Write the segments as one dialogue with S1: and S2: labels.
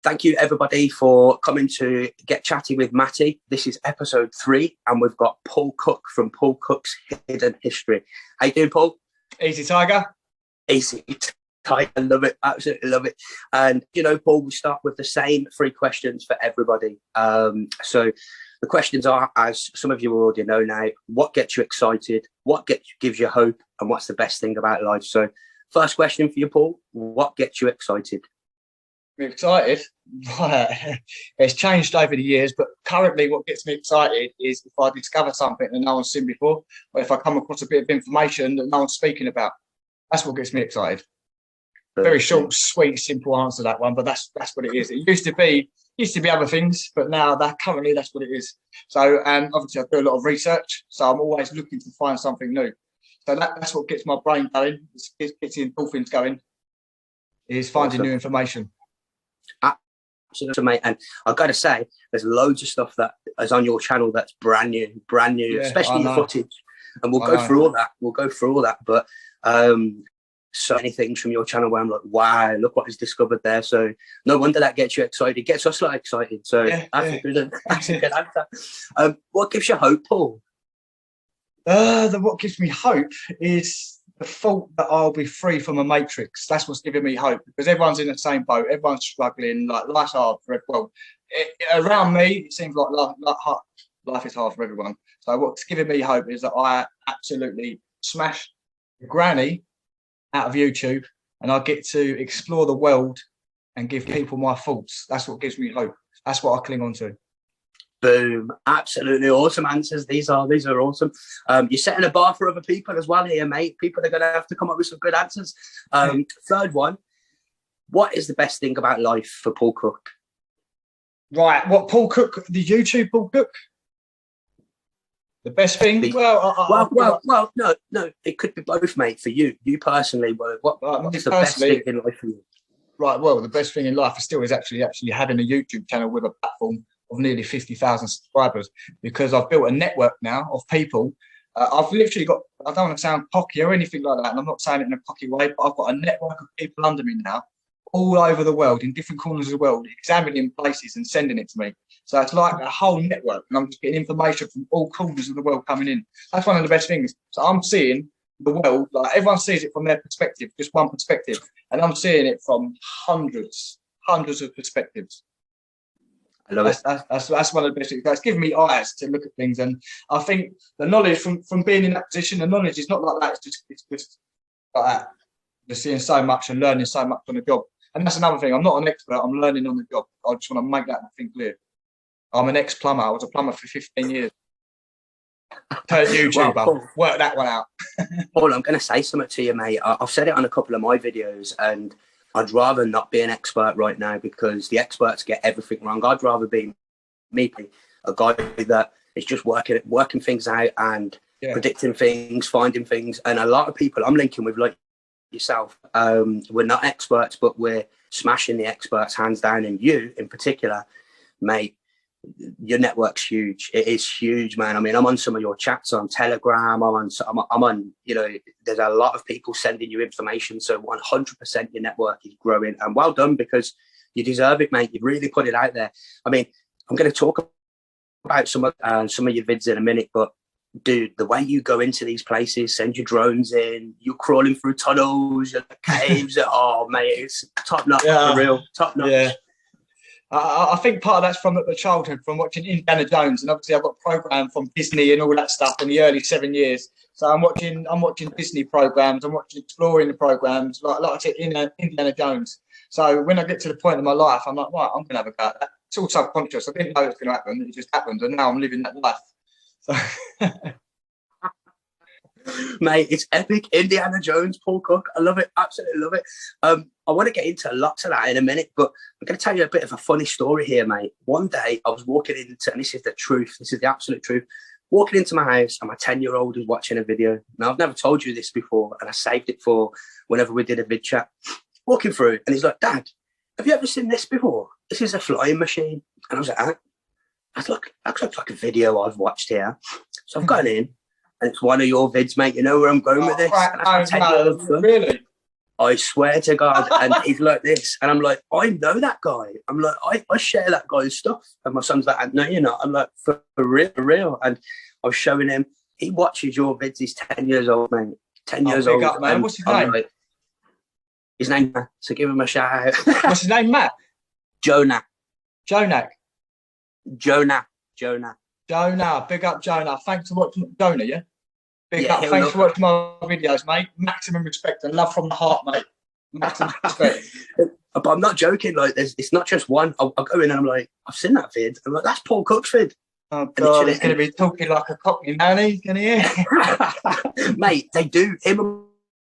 S1: Thank you, everybody, for coming to Get Chatty with Matty. This is episode 3, and we've got Paul Cook from Paul Cook's Hidden History. How you doing, Paul?
S2: Easy, Tiger.
S1: Easy, Tiger. Love it. Absolutely love it. And, you know, Paul, we start with the same 3 questions for everybody. So the questions are, as some of you already know now, what gets you excited? What gives you hope? And what's the best thing about life? So first question for you, Paul, what gets you excited?
S2: I'm excited. Right. It's changed over the years, but currently what gets me excited is if I discover something that no one's seen before, or if I come across a bit of information that no one's speaking about. That's what gets me excited. Very short, sweet, simple answer to that one, but that's what it is. It used to be other things, but now currently that's what it is. So obviously I do a lot of research, so I'm always looking to find something new. So that's what gets my brain going, gets the endorphins going, is finding new information.
S1: Absolutely, mate. And I've got to say, there's loads of stuff that is on your channel that's brand new, yeah, especially your footage. And we'll go through all that. But so many things from your channel where I'm like, wow, look what is discovered there. So no wonder that gets you excited. It gets us like excited. So that's a good answer. What gives you hope, Paul?
S2: What gives me hope is the thought that I'll be free from a matrix. That's what's giving me hope, because everyone's in the same boat. Everyone's struggling. Like, life's hard for everyone. Around me, it seems like life is hard for everyone. So what's giving me hope is that I absolutely smash the granny out of YouTube, and I get to explore the world and give people my thoughts. That's what gives me hope. That's what I cling on to.
S1: Boom. Absolutely awesome answers. These are awesome. You're setting a bar for other people as well here, mate. People are going to have to come up with some good answers. Third one, what is the best thing about life for Paul Cook?
S2: Right. What, Paul Cook, the YouTube Paul Cook? The best thing?
S1: Well, no. It could be both, mate, for you. You personally, what is the best thing in life for you?
S2: Right. Well, the best thing in life is actually having a YouTube channel with a platform of nearly 50,000 subscribers, because I've built a network now of people. I've literally got, I don't want to sound cocky or anything like that, and I'm not saying it in a cocky way, but I've got a network of people under me now, all over the world, in different corners of the world, examining places and sending it to me. So it's like a whole network, and I'm just getting information from all corners of the world coming in. That's one of the best things. So I'm seeing the world, like everyone sees it from their perspective, just one perspective, and I'm seeing it from hundreds of perspectives. I love it. That's one of the best things. It's given me eyes to look at things, and I think the knowledge from being in that position, the knowledge is not like that. It's just like that. Just seeing so much and learning so much on the job, and that's another thing. I'm not an expert. I'm learning on the job. I just want to make that thing clear. I'm an ex-plumber. I was a plumber for 15 years. Turned YouTuber. Well, work that one out.
S1: Paul, I'm going to say something to you, mate. I've said it on a couple of my videos, and I'd rather not be an expert right now, because the experts get everything wrong. I'd rather be me, a guy that is just working things out and predicting things, finding things. And a lot of people I'm linking with, like yourself, we're not experts, but we're smashing the experts hands down. And you in particular, mate, your network's huge. It is huge, man. I mean, I'm on some of your chats on Telegram. I'm on, you know, there's a lot of people sending you information. So 100% your network is growing, and well done, because you deserve it, mate. You've really put it out there. I mean, I'm going to talk about some of your vids in a minute, but dude, the way you go into these places, send your drones in, you're crawling through tunnels, you're in caves. Oh, mate, it's top notch, for real, top notch. Yeah.
S2: I think part of that's from the childhood, from watching Indiana Jones, and obviously I've got programmed from Disney and all that stuff in the early 7 years. So I'm watching Disney programs, I'm watching exploring the programs, like I said, Indiana Jones. So when I get to the point in my life, I'm like, right, I'm gonna have a go at that. It's all subconscious. I didn't know it was gonna happen. It just happened, and now I'm living that life. So
S1: mate, it's epic. Indiana Jones, Paul Cook. I love it. Absolutely love it. I want to get into lots of that in a minute, but I'm going to tell you a bit of a funny story here, mate. One day I was walking into, and this is the truth, this is the absolute truth, walking into my house, and my 10-year-old was watching a video. Now, I've never told you this before, and I saved it for whenever we did a vid chat. Walking through, and he's like, Dad, have you ever seen this before? This is a flying machine. And I was like, that looks like a video I've watched here. So I've gone in, and it's one of your vids, mate. You know where I'm going with this?
S2: Right. No, really?
S1: I swear to God. And he's like this. And I'm like, I know that guy. I'm like, I share that guy's stuff. And my son's like, no, you're not. I'm like, for real, for real. And I was showing him, he watches your vids. He's 10 years old, mate. 10 years old.
S2: Up, man. What's his name?
S1: Like, his name, Matt. So give him a shout out.
S2: What's his name, Matt?
S1: Jonah.
S2: Jonah. Big up, Jonah. Thanks for watching, Jonah, yeah? Big up. Thanks for watching my videos, mate. Maximum respect and love from the heart, mate. Maximum respect.
S1: But I'm not joking. Like, it's not just one. I'll go in and I'm like, I've seen that vid. I'm like, that's Paul Cook's vid.
S2: Oh, God, he's going to be talking like a cockney, man. He's going to hear.
S1: Mate, they do. Him and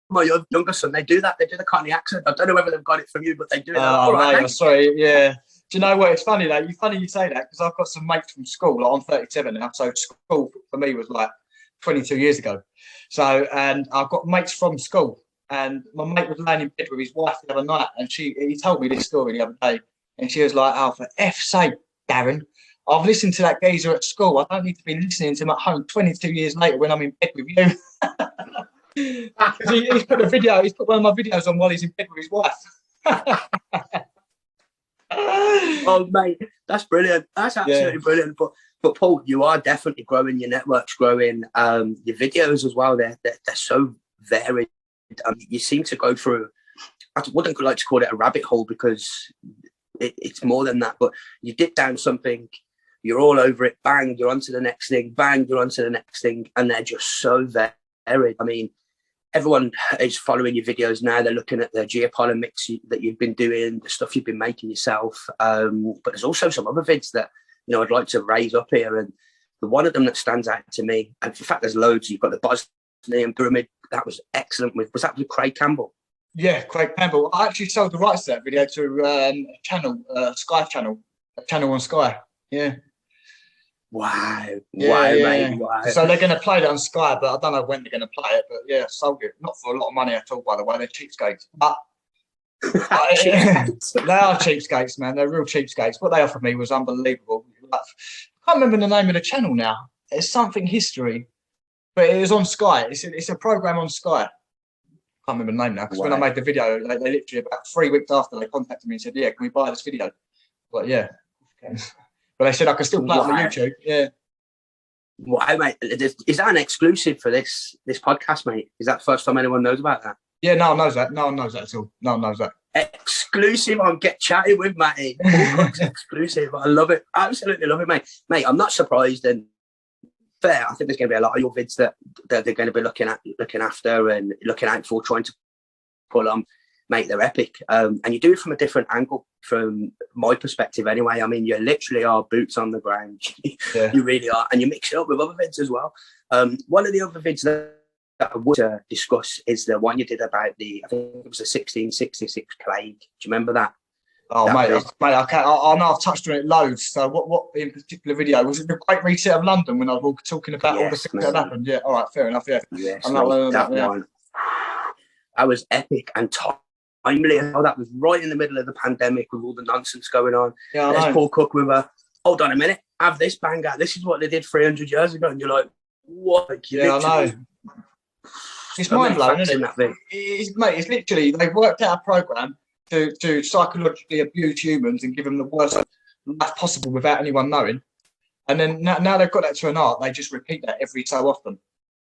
S1: my younger son, they do that. They do the cockney accent. I don't know whether they've got it from you, but they do it.
S2: Oh, mate, I'm sorry. Yeah. Do you know what? It's funny, though. Funny you say that, because I've got some mates from school. Like, I'm 37 now, so school for me was like 22 years ago. So, and I've got mates from school, and my mate was laying in bed with his wife the other night, and he told me this story the other day, and she was like, "Oh, for F's sake, Darren, I've listened to that geezer at school. I don't need to be listening to him at home 22 years later when I'm in bed with you." He's put a video. He's put one of my videos on while he's in bed with his wife.
S1: Oh, mate, that's brilliant. That's absolutely brilliant. But Paul, you are definitely growing. Your network's growing. Your videos as well. They're so varied. You seem to go through. I wouldn't like to call it a rabbit hole because it's more than that. But you dip down something, you're all over it. Bang, you're onto the next thing. Bang, you're onto the next thing, and they're just so varied. I mean, everyone is following your videos now. They're looking at the geopollen mix that you've been doing, the stuff you've been making yourself. But there's also some other vids that, you know, I'd like to raise up here. And the one of them that stands out to me, and in fact, there's loads. You've got the Bosnian pyramid. That was excellent. Was that with Craig Campbell?
S2: Yeah, Craig Campbell. I actually sold the rights to that video to a channel, Sky channel, a channel on Sky. Yeah.
S1: Wow,
S2: mate.
S1: Wow.
S2: So they're going to play that on Sky, but I don't know when they're going to play it. But yeah, sold it. Not for a lot of money at all, by the way. They're cheapskates. But they are cheapskates, man. They're real cheapskates. What they offered me was unbelievable. I can't remember the name of the channel now. It's something history, but it was on Sky. It's a program on Sky. I can't remember the name now, because when I made the video, they literally about 3 weeks after they contacted me and said, "Yeah, can we buy this video?" But yeah. Okay. But they said I could still play it on the YouTube. Yeah.
S1: Wow, mate. Is that an exclusive for this podcast, mate? Is that the first time anyone knows about that?
S2: Yeah, no one knows that. No one knows that at all. No one knows that.
S1: Exclusive on Get Chatty with Matty. Exclusive. I love it. Absolutely love it, mate. Mate, I'm not surprised. And fair, I think there's going to be a lot of your vids that they're going to be looking after and looking out for, trying to pull on. Mate, they're epic. And you do it from a different angle, from my perspective anyway. I mean, you literally are boots on the ground. Yeah. You really are. And you mix it up with other vids as well. One of the other vids that I would discuss is the one you did about I think it was the 1666 plague. Do you remember that?
S2: Oh, mate, I can't. I know I've touched on it loads. So what in particular video? Was it the Great Reset of London when I was talking about all the things that happened? Yeah, all right, fair enough, yeah.
S1: Yes, that one. That was epic and timely. Oh, that was right in the middle of the pandemic with all the nonsense going on.
S2: Yeah,
S1: there's Paul Cook with hold on a minute, have this banger. This is what they did 300 years ago. And you're like, what?
S2: I know. It's mind-blowing, isn't it? It's literally, they've worked out a program to psychologically abuse humans and give them the worst life possible without anyone knowing. And then now they've got that to an art, they just repeat that every so often.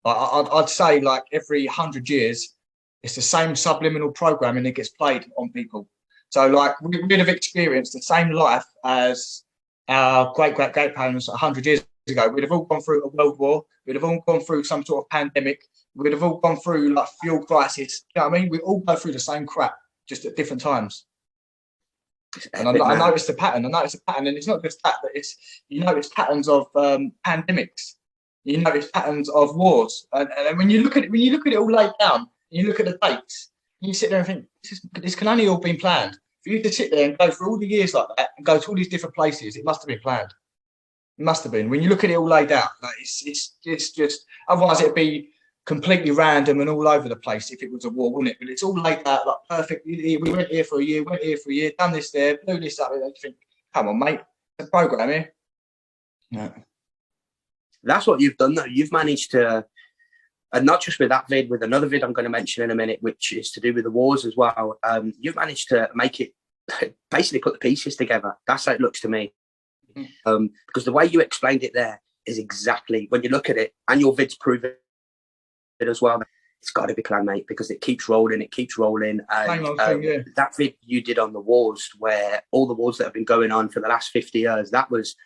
S2: I'd say like every 100 years, it's the same subliminal programming that gets played on people. So like we'd have experienced the same life as our great-great-grandparents 100 years ago. We'd have all gone through a world war. We'd have all gone through some sort of pandemic. We'd have all gone through like fuel crisis. You know what I mean? We all go through the same crap, just at different times. And I noticed the pattern. And it's not just that, but you notice patterns of pandemics. You notice patterns of wars. And when you look at it all laid down, you look at the dates, and you sit there and think, this can only all been planned. For you to sit there and go through all the years like that and go to all these different places, it must have been planned. It must have been. When you look at it all laid out, like it's just otherwise it'd be completely random and all over the place if it was a war, wouldn't it? But it's all laid out like perfect. We went here for a year, done this there, blew this up. And you think, come on, mate, it's a program here. No.
S1: That's what you've done, though. You've managed to And not just with that vid, with another vid I'm going to mention in a minute, which is to do with the wars as well. You've managed to make it, basically put the pieces together. That's how it looks to me. Because the way you explained it there is exactly, when you look at it, and your vids prove it as well, it's got to be clan, mate, because it keeps rolling. And that vid you did on the wars, where all the wars that have been going on for the last 50 years, that was,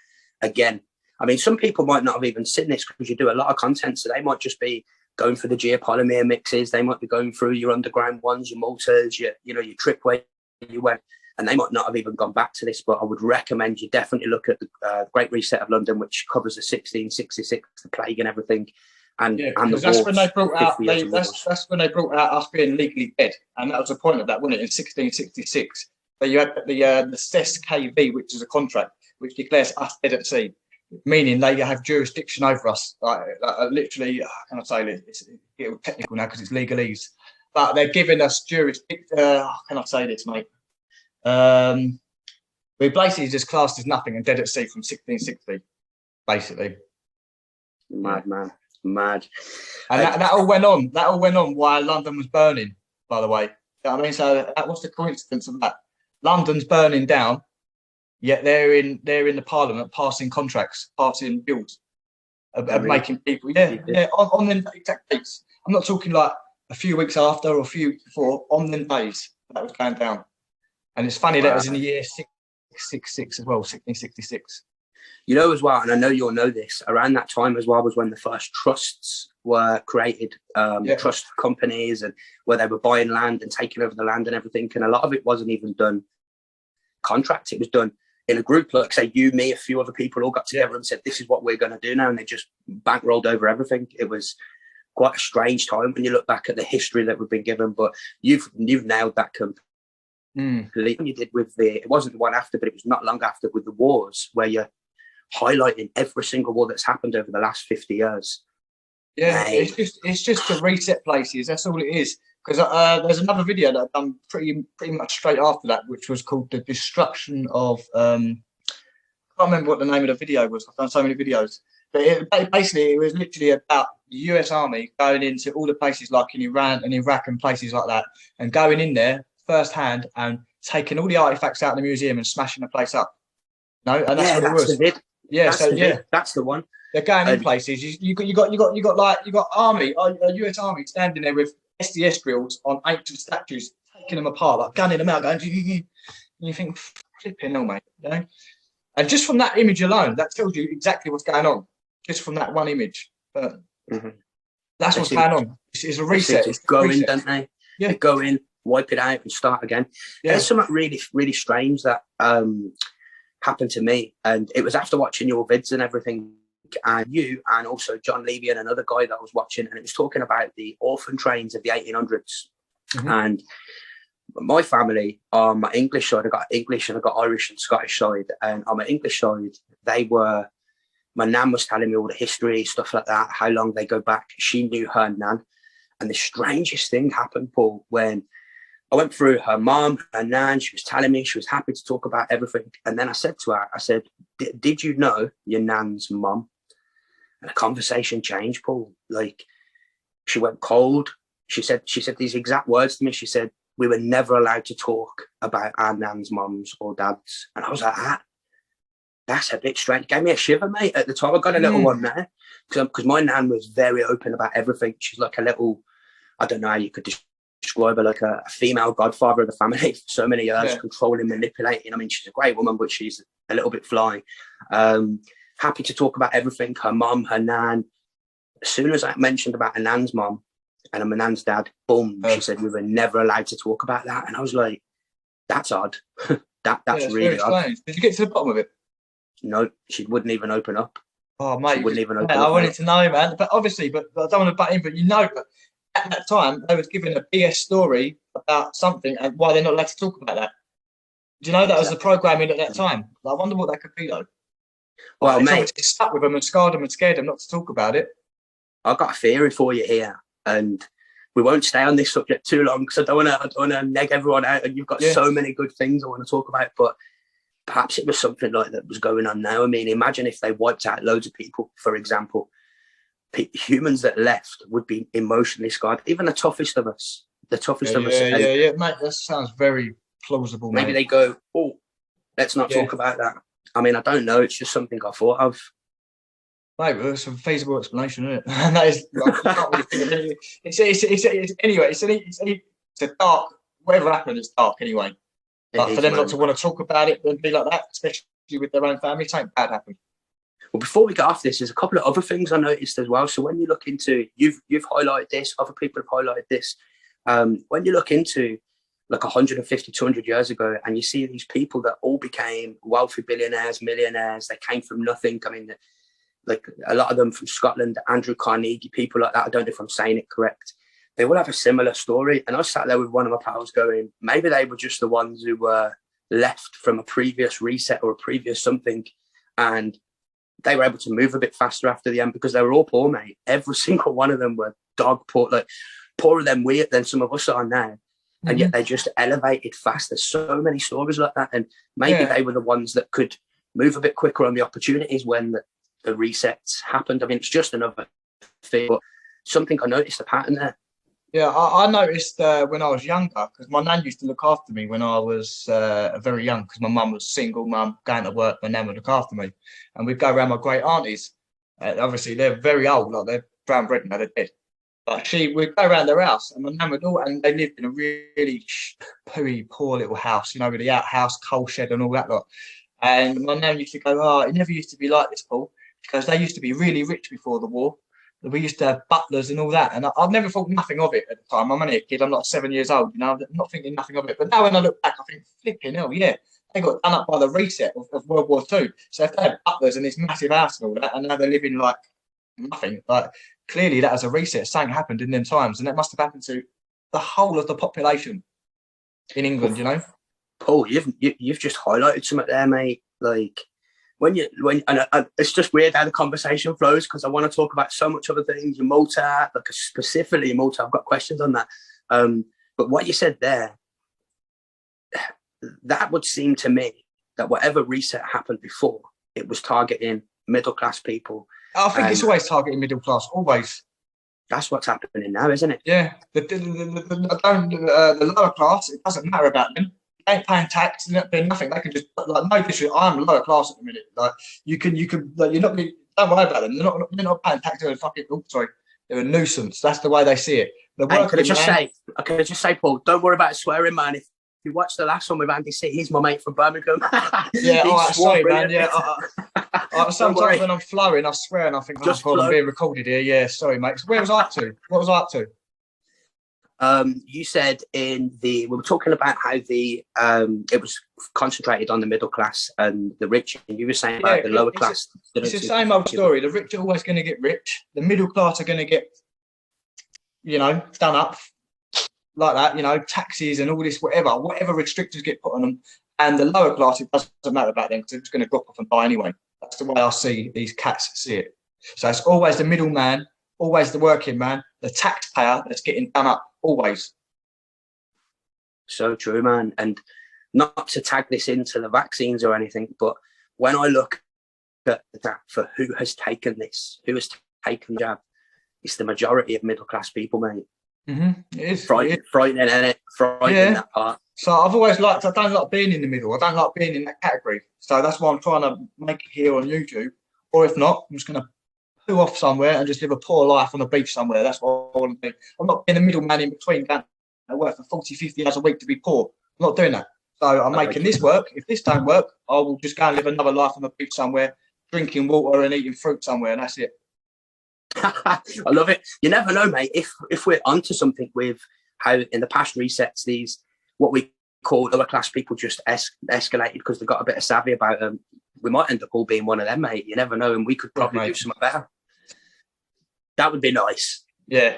S1: again, I mean, some people might not have even seen this because you do a lot of content, so they might just be going for the geopolymer mixes. They might be going through your underground ones, your Maltas, your trip where you went, and they might not have even gone back to this. But I would recommend you definitely look at the Great Reset of London, which covers the 1666, the plague and everything. And the
S2: that's when they brought out. That's when they brought out us being legally dead, and that was the point of that, wasn't it? In 1666, so you had the CES KV, which is a contract which declares us dead at sea, meaning they have jurisdiction over us. Literally, how can I say this? It's getting technical now because it's legalese, but they're giving us jurisdiction. How can I say this, mate? We basically just classed as nothing and dead at sea from 1660, basically.
S1: Mad, man. Mad.
S2: And that all went on. That all went on while London was burning, by the way. You know what I mean? So that was the coincidence of that. London's burning down, yet they're in the Parliament passing contracts, passing bills of making people on them exact dates. I'm not talking like a few weeks after or a few weeks before, on them days that was going down. And it's funny that it was in the year 666 as well, 1666.
S1: You know, as well, and I know you'll know this, around that time as well was when the first trusts were created, trust companies, and where they were buying land and taking over the land and everything. And a lot of it wasn't even done contract. It was done in a group, like say you, me, a few other people all got together and said, this is what we're going to do now. And they just bankrolled over everything. It was quite a strange time when you look back at the history that we've been given, but you've nailed that completely. You did with it wasn't the one after, but it was not long after with the wars, where you're highlighting every single war that's happened over the last 50 years.
S2: Yeah, it's just to reset places. That's all it is. Because there's another video that I've done pretty much straight after that, which was called The Destruction of. I can't remember what the name of the video was. I've done so many videos, but basically it was literally about the US Army going into all the places like in Iran and Iraq and places like that, and going in there firsthand and taking all the artifacts out of the museum and smashing the place up. No, and that's what it was. That's the one. They're going in places. You got army, US Army standing there with SDS drills on ancient statues, taking them apart, like gunning them out, going. And you think, flipping hell, mate. You know? And just from that image alone, that tells you exactly what's going on. Just from that one image, but that's what's going on. It's a reset.
S1: It's going, don't they? Yeah, they go in, wipe it out, and start again. Yeah. There's something really, really strange that happened to me, and it was after watching your vids and everything, and you and also John Levy and another guy that I was watching, and it was talking about the orphan trains of the 1800s. And my family, on my English side, I got English and I got Irish and Scottish side, and on my English side, my nan was telling me all the history, stuff like that, how long they go back. She knew her nan, and the strangest thing happened, Paul, when I went through her mum, her nan. She was telling me she was happy to talk about everything. And then I said to her, did you know your nan's mum? And the conversation changed, Paul. Like, she went cold. She said these exact words to me. She said, we were never allowed to talk about our nan's mums or dads. And I was like, that's a bit strange. It gave me a shiver, mate, at the time. I got a little one there. Because my nan was very open about everything. She's like a little, I don't know how you could describe her, like a female godfather of the family for so many years, controlling, manipulating. I mean, she's a great woman, but she's a little bit fly. Happy to talk about everything. Her mum, her nan. As soon as I mentioned about her nan's mum and my nan's dad, boom, she said we were never allowed to talk about that. And I was like, that's odd. That's really odd.
S2: Did you get to the bottom of it?
S1: No, she wouldn't even open up.
S2: Oh, mate, I wanted to know, man. But obviously, but I don't want to butt in, but but at that time, they was giving a BS story about something and why they're not allowed to talk about that. Do you know that was the programming at that time? I wonder what that could be, though.
S1: Well, mate,
S2: it's stuck with them and scarred them and scared them not to talk about it.
S1: I've got a theory for you here, and we won't stay on this subject too long because I don't want to neg everyone out, and you've got so many good things I want to talk about, but perhaps it was something like that was going on now. I mean, imagine if they wiped out loads of people, for example. humans that left would be emotionally scarred. Even the toughest of us,
S2: yeah, mate. That sounds very plausible,
S1: maybe
S2: mate.
S1: they go, oh, let's not talk about that. I mean, I don't know. It's just something I thought of.
S2: Mate, well, it's a feasible explanation, isn't it? And that is, anyway. It's a dark. Whatever happened, it's dark anyway. But for them not to want to talk about it and be like that, especially with their own family, something bad happened.
S1: Well, before we get off this, there's a couple of other things I noticed as well. So when you look into, you've highlighted this, other people have highlighted this. When you look into like 150, 200 years ago, and you see these people that all became wealthy billionaires, millionaires, they came from nothing. I mean, like a lot of them from Scotland, Andrew Carnegie, people like that. I don't know if I'm saying it correct. They all have a similar story. And I sat there with one of my pals going, maybe they were just the ones who were left from a previous reset or a previous something. And they were able to move a bit faster after the end because they were all poor, mate. Every single one of them were dog poor, like poorer than some of us are now. And yet they just elevated fast. There's so many stories like that. And maybe they were the ones that could move a bit quicker on the opportunities when the resets happened. I mean, it's just another thing, but something I noticed a pattern there.
S2: Yeah, I noticed when I was younger, because my nan used to look after me when I was very young, because my mum was single mum, going to work, my nan would look after me. And we'd go around my great aunties. Obviously, they're very old, like they're brown bread now, they're dead. But we'd go around their house, and my nan would and they lived in a really pooey, poor little house, you know, with the outhouse, coal shed and all that lot. And my nan used to go, oh, it never used to be like this, Paul, because they used to be really rich before the war. We used to have butlers and all that, and I've never thought nothing of it at the time. I'm only a kid. I'm not 7 years old, you know. I'm not thinking nothing of it. But now when I look back, I think, flipping hell, yeah, they got done up by the reset of World War II. So if they had butlers in this massive house and all that, and now they're living like nothing, like clearly that was a reset. Something happened in them times, and that must have happened to the whole of the population in England, you know.
S1: Paul, you've just highlighted something there, mate. Like. It's just weird how the conversation flows because I want to talk about so much other things. Your Malta, like specifically Malta, I've got questions on that. But what you said there, that would seem to me that whatever reset happened before, it was targeting middle class people.
S2: I think it's always targeting middle class, always.
S1: That's what's happening now, isn't it?
S2: Yeah, the lower class, it doesn't matter about them. They ain't paying tax, they're not doing nothing. They can just like no disrespect. I'm lower class at the minute. Like you can like you're not don't worry about them. They're not paying tax. They're they're a nuisance. That's the way they see it. I could
S1: just say, Paul, don't worry about swearing, man. If you watch the last one with Andy C, he's my mate from Birmingham.
S2: Yeah, all right, sorry, man. Yeah, sometimes when I'm flowing, I swear and I think, I'm being recorded here. Yeah, sorry, mate. So where was I up to? What was I up to?
S1: You said we were talking about how it was concentrated on the middle class and the rich, and you were saying about the lower class.
S2: It's the same old story. The rich are always going to get rich. The middle class are going to get, you know, done up like that. You know, taxes and all this, whatever restrictions get put on them. And the lower class, it doesn't matter about them because they're just going to drop off and die anyway. That's the way I see these cats see it. So it's always the middleman, always the working man, the taxpayer that's getting done up. Always.
S1: So true, man. And not to tag this into the vaccines or anything, but when I look at that for who has taken the jab, it's the majority of middle class people, mate.
S2: Mm-hmm. It is
S1: frightening, isn't it? Frightening, that part.
S2: So I've always I don't like being in the middle. I don't like being in that category. So that's why I'm trying to make it here on YouTube. Or if not, I'm just going to poo off somewhere and just live a poor life on the beach somewhere. That's what I want to do. I'm not being a middleman in between going to work for 40, 50 hours a week to be poor. I'm not doing that. So I'm making this work. If this don't work, I will just go and live another life on the beach somewhere, drinking water and eating fruit somewhere, and that's it.
S1: I love it. You never know, mate. If we're onto something with how in the past resets, these what we call lower class people just escalated because they got a bit of savvy about them. We might end up all being one of them, mate. You never know, and we could probably do something better. That would be nice.
S2: Yeah.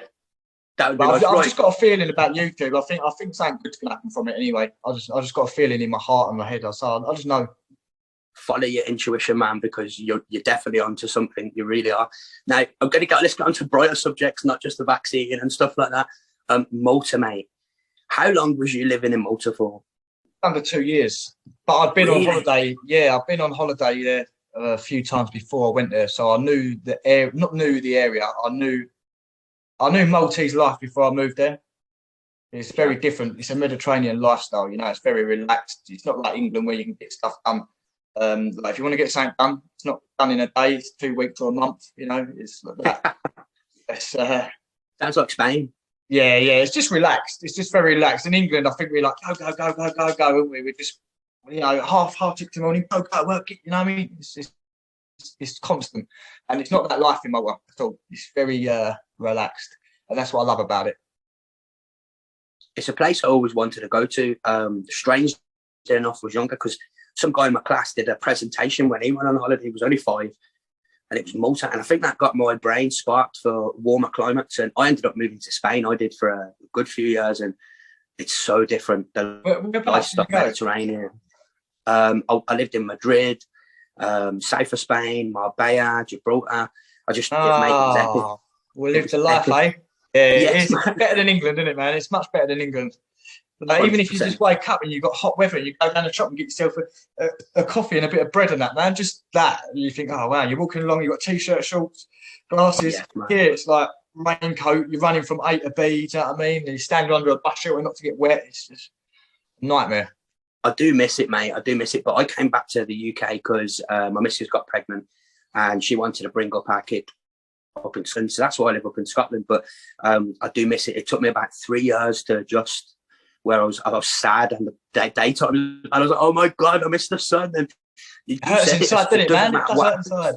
S1: That would be nice.
S2: I've just got a feeling about YouTube. I think something good's gonna happen from it anyway. I just got a feeling in my heart and my head. I just know.
S1: Follow your intuition, man, because you're definitely onto something. You really are. Now let's get on to brighter subjects, not just the vaccine and stuff like that. Malta, mate. How long was you living in Malta for?
S2: Under 2 years. But I've been on holiday. Yeah, I've been on holiday there a few times before I went there, so I knew the area. Not knew the area. I knew Maltese life before I moved there. It's very different. It's a Mediterranean lifestyle. You know, it's very relaxed. It's not like England where you can get stuff done. Like if you want to get something done, it's not done in a day. It's 2 weeks or a month. You know, it's like that. It's,
S1: sounds like Spain.
S2: Yeah. It's just relaxed. It's just very relaxed. In England, I think we're like go, aren't we? We're just, you know, half 6 in the morning, go work. You know what I mean? It's constant, and it's not that life in Malta at all. It's very relaxed, and that's what I love about it.
S1: It's a place I always wanted to go to. Strange enough, was younger because some guy in my class did a presentation when he went on holiday. He was only 5, and it was Malta. And I think that got my brain sparked for warmer climates. And I ended up moving to Spain. I did for a good few years, and it's so different. The lifestyle, Mediterranean. I lived in Madrid, south of Spain, Marbella, Gibraltar. I just
S2: we lived a life, eh? Yeah, yes, it's better than England, isn't it, man? It's much better than England. Like, even if you just wake up and you've got hot weather and you go down the shop and get yourself a coffee and a bit of bread and that, man, just that. And you think, oh, wow, you're walking along, you've got T-shirt, shorts, glasses. Here, it's like raincoat, you're running from A to B, do you know what I mean? And you're standing under a bus shelter not to get wet. It's just a nightmare.
S1: I do miss it, mate. I do miss it. But I came back to the UK because my missus got pregnant and she wanted to bring up our kid up in Scotland. So that's why I live up in Scotland. But I do miss it. It took me about 3 years to adjust, where I was sad, and the daytime, and I was like, oh my God, I miss the sun. And
S2: it hurts inside, doesn't it, man? It does hurt inside.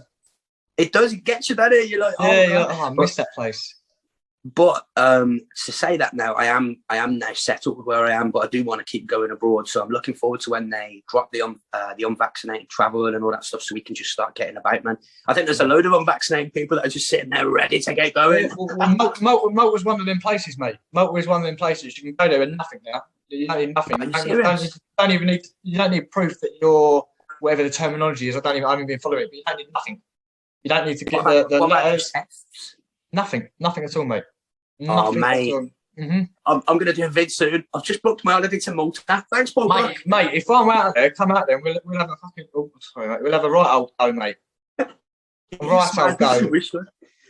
S1: It does, it gets you, doesn't it? You're like, oh,
S2: yeah, you're like, oh, I miss that place.
S1: But to say that now, I am now settled where I am, but I do want to keep going abroad. So I'm looking forward to when they drop the unvaccinated travel and all that stuff, so we can just start getting about, man. I think there's a load of unvaccinated people that are just sitting there ready to get going.
S2: Malta's one of them places, mate. Malta is one of them places. You can go there and nothing now. You don't need nothing. You don't need proof that you're whatever the terminology is. I haven't been following it, but you don't need nothing. You don't need to get the letters. Nothing at all, mate.
S1: Oh, mate. Mm-hmm. I'm going to do a vid soon. I've just booked my holiday to Malta. Thanks, Paul.
S2: Mate, if I'm out there, come out there and we'll have a fucking... Oh, sorry, mate. We'll have a right old go, mate. Right old go.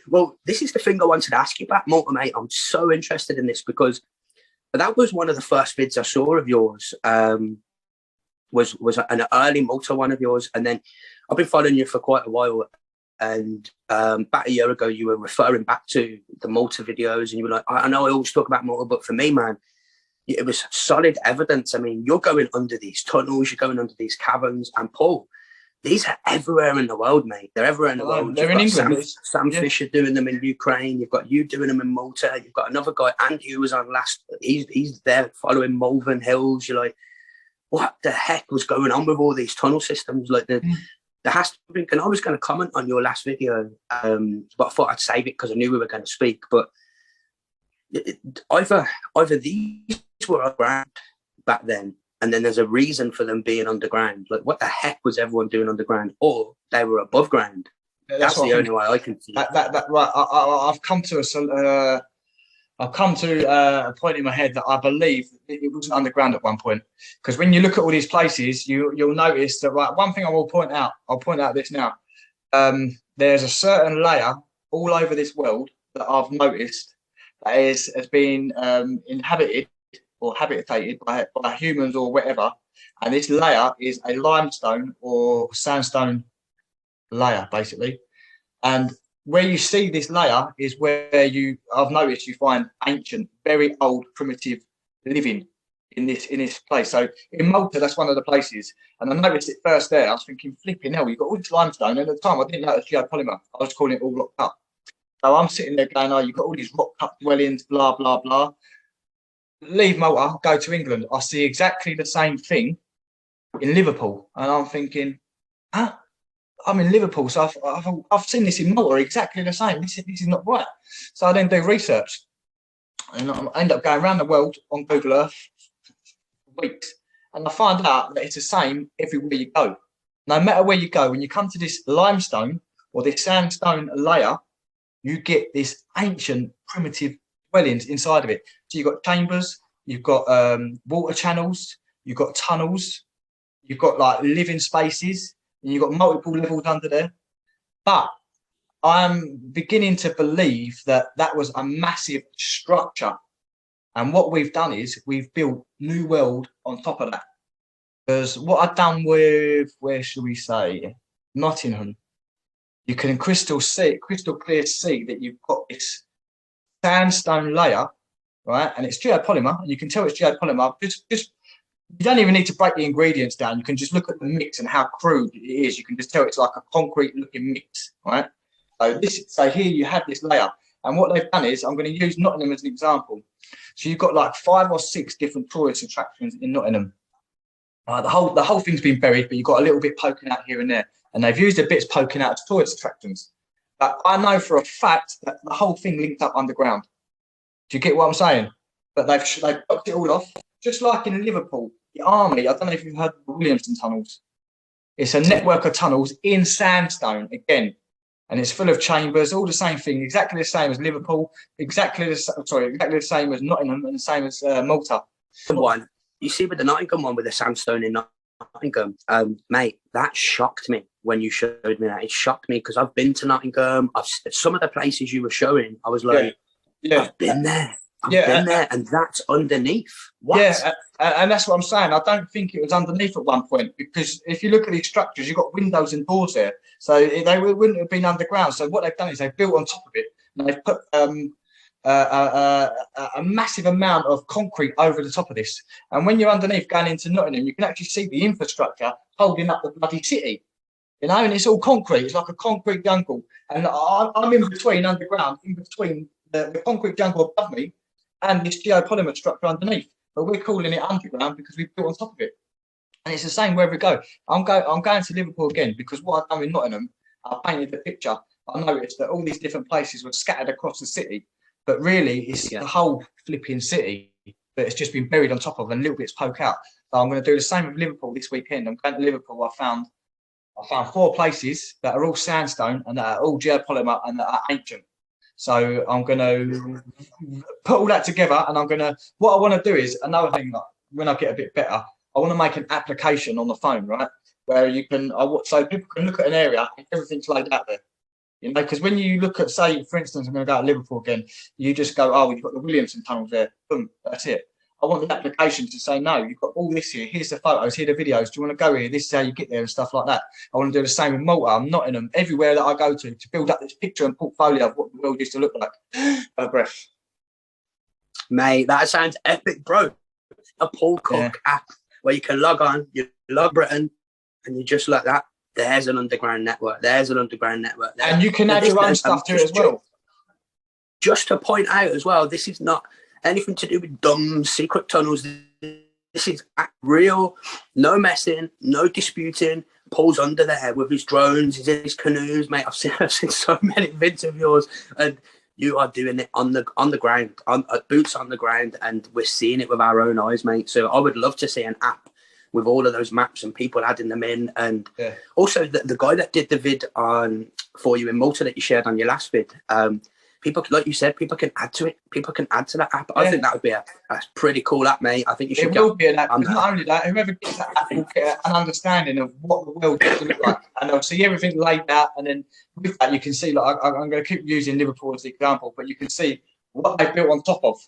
S1: Well, this is the thing I wanted to ask you about Malta, mate. I'm so interested in this because that was one of the first vids I saw of yours. Was an early Malta one of yours. And then I've been following you for quite a while. And about a year ago, you were referring back to the Malta videos, and you were like, I know I always talk about Malta, but for me, man, it was solid evidence. I mean, you're going under these tunnels, you're going under these caverns, and Paul, these are everywhere in the world, mate. They're everywhere in the world.
S2: They're in England.
S1: Sam Fisher doing them in Ukraine. You've got you doing them in Malta. You've got another guy, Andy, who was on last. He's there following Malvern Hills. You're like, what the heck was going on with all these tunnel systems? Like there has to be, and I was going to comment on your last video, but I thought I'd save it because I knew we were going to speak. But either these were underground back then, and then there's a reason for them being underground. Like, what the heck was everyone doing underground? Or they were above ground. That's the only way I can see it.
S2: Right. I've come to a point in my head that I believe it wasn't underground at one point. Because when you look at all these places, you'll notice that, right, one thing I'll point out this now. There's a certain layer all over this world that I've noticed that has been inhabited or habitated by humans or whatever. And this layer is a limestone or sandstone layer, basically. And where you see this layer is where I've noticed you find ancient, very old, primitive living in this place. So in Malta, that's one of the places. And I noticed it first there. I was thinking, flipping hell, you've got all this limestone. And at the time, I didn't know it was geopolymer. I was calling it all rock cut. So I'm sitting there going, oh, you've got all these rock cut dwellings, blah, blah, blah. Leave Malta, go to England. I see exactly the same thing in Liverpool. And I'm thinking, huh? I'm in Liverpool, so I've seen this in Malta, exactly the same. This is not right. So I then do research, and I end up going around the world on Google Earth for weeks, and I find out that it's the same everywhere you go. No matter where you go, when you come to this limestone or this sandstone layer, you get this ancient, primitive dwellings inside of it. So you've got chambers, you've got water channels, you've got tunnels, you've got like living spaces. and you've got multiple levels under there. But I'm beginning to believe that that was a massive structure. And what we've done is we've built New World on top of that. Because what I've done with, where should we say, Nottingham, you can crystal clear see that you've got this sandstone layer, right? And it's geopolymer, and you can tell it's geopolymer. Just you don't even need to break the ingredients down. You can just look at the mix and how crude it is. You can just tell it's like a concrete looking mix, right? So here you have this layer. And what they've done is, I'm going to use Nottingham as an example. So you've got like 5 or 6 different tourist attractions in Nottingham. The whole thing's been buried, but you've got a little bit poking out here and there. And they've used the bits poking out as tourist attractions. But I know for a fact that the whole thing linked up underground. Do you get what I'm saying? But they've blocked it all off. Just like in Liverpool, the army, I don't know if you've heard of the Williamson tunnels. It's a network of tunnels in sandstone again. And it's full of chambers, all the same thing, exactly the same as Liverpool, exactly the same as Nottingham, and the same as Malta.
S1: One, you see with the Nottingham one with the sandstone in Nottingham, mate, that shocked me when you showed me that. It shocked me because I've been to Nottingham. Some of the places you were showing, I was like, I've been there. I've been there, and that's underneath. What?
S2: Yeah, and that's what I'm saying. I don't think it was underneath at one point, because if you look at these structures, you've got windows and doors there, so they wouldn't have been underground. So what they've done is they've built on top of it, and they've put a massive amount of concrete over the top of this. And when you're underneath going into Nottingham, you can actually see the infrastructure holding up the bloody city. You know, and it's all concrete. It's like a concrete jungle. And I'm in between underground, in between the concrete jungle above me and this geopolymer structure underneath. But we're calling it underground because we've built on top of it. And it's the same wherever we go. I'm going to Liverpool again, because what I've done in Nottingham, I painted the picture. I noticed that all these different places were scattered across the city, but really it's the whole flipping city that it's just been buried on top of, and little bits poke out. So I'm going to do the same with Liverpool this weekend. I'm going to Liverpool. I found 4 places that are all sandstone and that are all geopolymer and that are ancient. So I'm going to put all that together, and what I want to do is, another thing, like when I get a bit better, I want to make an application on the phone, right? Where you can, so people can look at an area and everything's laid out there. You know, because when you look at, say, for instance, I'm going to go to Liverpool again, you just go, oh, you've got the Williamson tunnels there. Boom, that's it. I want the application to say, no, you've got all this here. Here's the photos, here are the videos. Do you want to go here? This is how you get there and stuff like that. I want to do the same with Malta, Nottingham, everywhere that I go to build up this picture and portfolio of what the world used to look like. A breath.
S1: Mate, that sounds epic, bro. A Paul Cook app where you can log on, you log Britain, and you just like that. There's an underground network. There's an underground network. There.
S2: And you can add your own stuff to it as well.
S1: Just to point out as well, this is not anything to do with dumb secret tunnels. This is real, no messing, no disputing. Paul's under there with his drones, he's in his canoes, mate. I've seen so many vids of yours, and you are doing it on the ground, boots on the ground, and we're seeing it with our own eyes, mate. So I would love to see an app with all of those maps and people adding them in. And also the guy that did the vid for you in Malta that you shared on your last vid, people, like you said, people can add to it. People can add to that app. I think that would be a pretty cool app, mate. I think you should.
S2: It will be an app. Not only that, whoever gets that app will get an understanding of what the world used to look like, and they'll see everything laid out. And then with that, you can see. Like I'm going to keep using Liverpool as the example, but you can see what they built on top of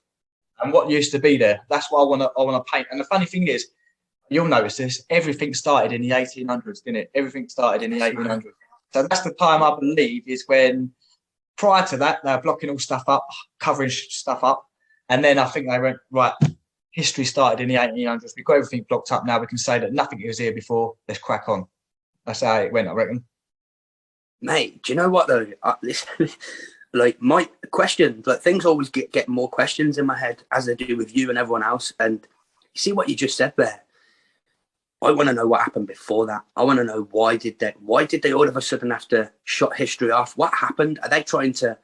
S2: and what used to be there. That's what I want to paint. And the funny thing is, you'll notice this. Everything started in the 1800s, didn't it? Everything started in the 1800s. So that's the time I believe is when. Prior to that, they were blocking all stuff up, covering stuff up. And then I think they went, right, history started in the 1800s. We've got everything blocked up now. We can say that nothing was here before. Let's crack on. That's how it went, I reckon.
S1: Mate, do you know what, though? Like, my questions, like, things always get more questions in my head as they do with you and everyone else. And you see what you just said there? I want to know what happened before that. I want to know why did they all of a sudden have to shut history off? What happened? Are they trying to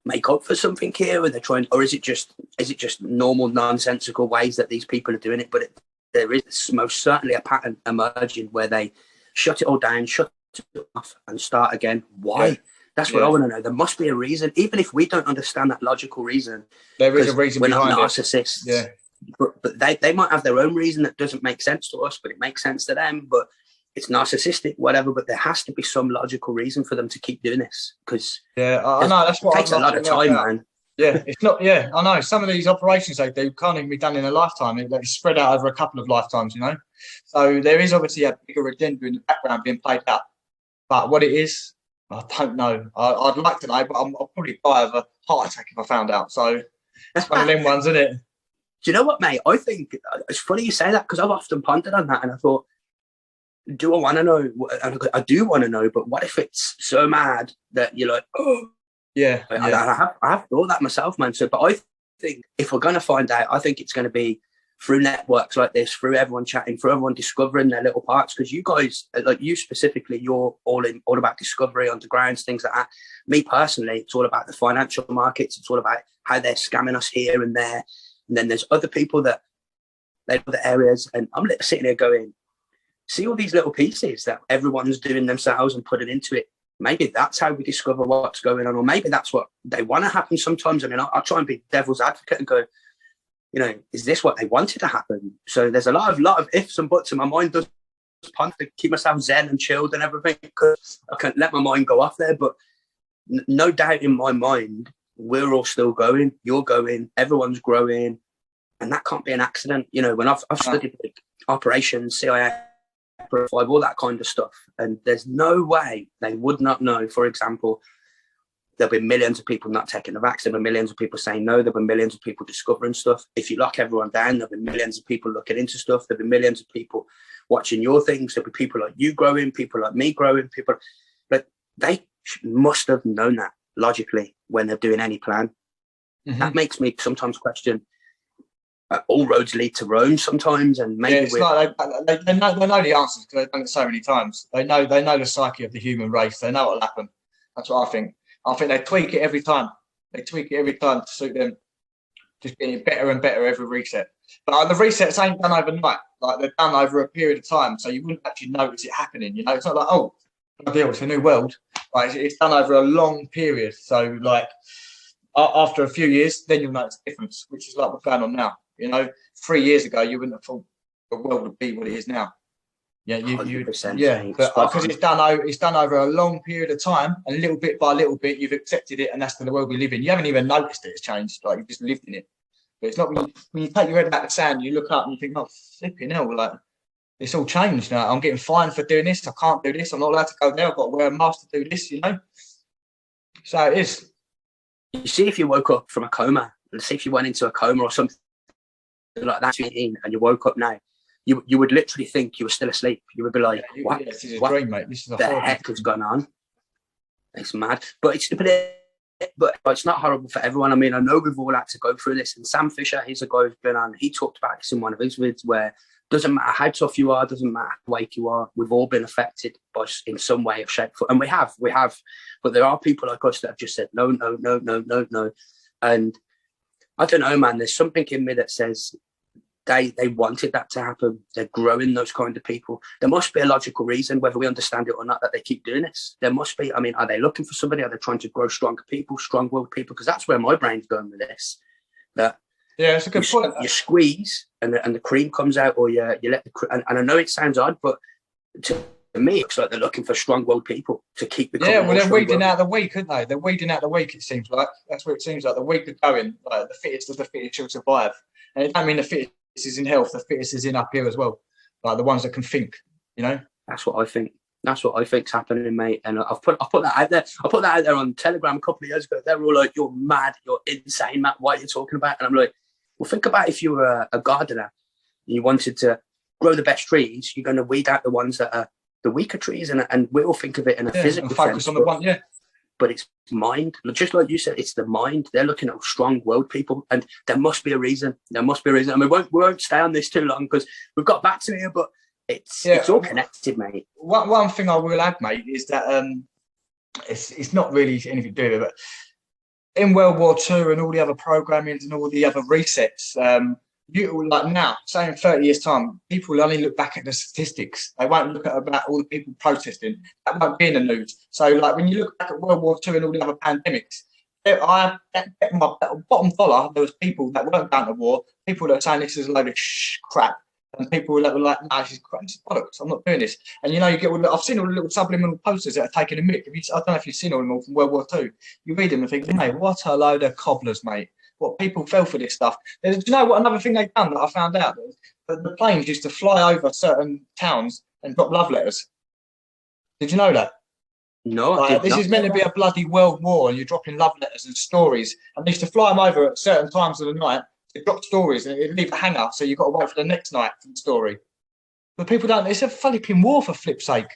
S1: make up for something here? Or is it just normal nonsensical ways that these people are doing it? But there is most certainly a pattern emerging where they shut it all down, shut it off, and start again. Why? Yeah. That's what I want to know. There must be a reason, even if we don't understand that logical reason.
S2: There is a reason behind it.
S1: We're not narcissists. Yeah. But they might have their own reason that doesn't make sense to us, but it makes sense to them. But it's narcissistic, whatever, but there has to be some logical reason for them to keep doing this, because
S2: I know, that's what
S1: it takes a lot of time, man.
S2: Yeah, it's not. Yeah, I know. Some of these operations they do can't even be done in a lifetime. It's spread out over a couple of lifetimes, you know. So there is obviously a bigger agenda in the background being played out. But what it is, I don't know. I'd like to know, but I'll probably die of a heart attack if I found out. So it's one of them ones, isn't it?
S1: Do you know what, mate? I think it's funny you say that, because I've often pondered on that, and I thought, do I want to know? I do want to know, but what if it's so mad that you're like, oh.
S2: Yeah,
S1: I have thought that myself, man. So, but I think if we're going to find out, I think it's going to be through networks like this, through everyone chatting, through everyone discovering their little parts. Because you guys, like you specifically, you're all about discovery, undergrounds, things like that. Me personally, it's all about the financial markets. It's all about how they're scamming us here and there. And then there's other people that they know the areas, and I'm sitting here going, see all these little pieces that everyone's doing themselves and putting into it. Maybe that's how we discover what's going on, or maybe that's what they want to happen sometimes. I mean, I'll try and be devil's advocate and go, you know, is this what they wanted to happen? So there's a lot of ifs and buts, and my mind does punt to keep myself zen and chilled and everything, because I can't let my mind go off there. But no doubt in my mind, we're all still going, you're going, everyone's growing, and that can't be an accident. You know, when I've studied operations, CIA, all that kind of stuff, and there's no way they would not know. For example, there'll be millions of people not taking the vaccine, there'll be millions of people saying no, there'll be millions of people discovering stuff. If you lock everyone down, there'll be millions of people looking into stuff, there'll be millions of people watching your things, there'll be people like you growing, people like me growing, people, but they must have known that logically when they're doing any plan. That makes me sometimes question, all roads lead to Rome sometimes, and maybe
S2: it's like they know the answers because they've done it so many times. They know the psyche of the human race. They know what'll happen. That's what I think. I think they tweak it every time. They tweak it every time to suit them, just getting better and better every reset. But the resets ain't done overnight. Like, they're done over a period of time, so you wouldn't actually notice it happening. You know, it's not like, oh, it's a new world. Like, it's done over a long period. So, like, after a few years, then you'll notice the difference, which is like what's going on now. You know, 3 years ago, you wouldn't have thought the world would be what it is now. Yeah, but because it's done over a long period of time, and little bit by little bit, you've accepted it, and that's the world we live in. You haven't even noticed it has changed; like, you've just lived in it. But it's not when you take your head out the sand, you look up and you think, "Oh, flipping hell!" Like, it's all changed now. I'm getting fined for doing this. I can't do this. I'm not allowed to go there. I've got to wear a mask to do this. You know. So it is.
S1: You see, if you woke up from a coma, let's say if you went into a coma or something like that, and you woke up now, you would literally think you were still asleep. You would be like, "What?
S2: This is a dream, mate. This is
S1: the heck has gone on?" It's mad, but it's not horrible for everyone. I mean, I know we've all had to go through this. And Sam Fisher, he's a guy who's been on. He talked about this in one of his vids, where doesn't matter how tough you are, doesn't matter how awake you are. We've all been affected by in some way or shape, and we have. But there are people like us that have just said no, and I don't know, man. There's something in me that says they wanted that to happen. They're growing those kind of people. There must be a logical reason, whether we understand it or not, that they keep doing this. There must be. I mean, are they looking for somebody? Are they trying to grow stronger people, strong-willed people? Because that's where my brain's going with this. That
S2: it's a good point.
S1: You squeeze and the cream comes out, or you let the and I know it sounds odd, but to me, it looks like they're looking for strong-willed people to keep the.
S2: Yeah, well, they're weeding out the weak, aren't they? They're weeding out the weak. It seems like that's where it seems like the weak are going. Like, the fittest of the fittest shall survive, and it don't mean the fittest is in health. The fittest is in up here as well. Like, the ones that can think. You know.
S1: That's what I think. That's what I think's happening, mate. And I've put that out there. I put that out there on Telegram a couple of years ago. They were all like, "You're mad. You're insane, Matt. What are you talking about?" And I'm like, well, think about if you were a gardener and you wanted to grow the best trees, you're going to weed out the ones that are the weaker trees, and we all think of it in a physical
S2: focus
S1: sense.
S2: On the one,
S1: but it's mind. Just like you said, it's the mind. They're looking at strong-willed people, and there must be a reason. I mean, we won't stay on this too long because we've got back to here, but it's all connected, mate.
S2: One thing I will add, mate, is that it's not really anything to do with it, but in World War II and all the other programmings and all the other resets, you like now, say in 30 years' time, people will only look back at the statistics. They won't look at about all the people protesting. That won't be in the news. So, like, when you look back at World War II and all the other pandemics, I bet my bottom dollar, there was people that weren't going to war, people that are saying this is a load of crap. And people were like, "No, this is bollocks. I'm not doing this." And you know, you get I've seen all the little subliminal posters that are taking a mick. I don't know if you've seen all them all from World War II. You read them and think, mate, what a load of cobblers, mate. What people fell for this stuff. Do you know what another thing they've done that I found out? That the planes used to fly over certain towns and drop love letters. Did you know that?
S1: No,
S2: this is meant to be a bloody world war, and you're dropping love letters and stories. And they used to fly them over at certain times of the night to drop stories, and it'd leave a hanger, so you've got to wait for the next night for the story. But people don't. It's a flipping war, for flip's sake.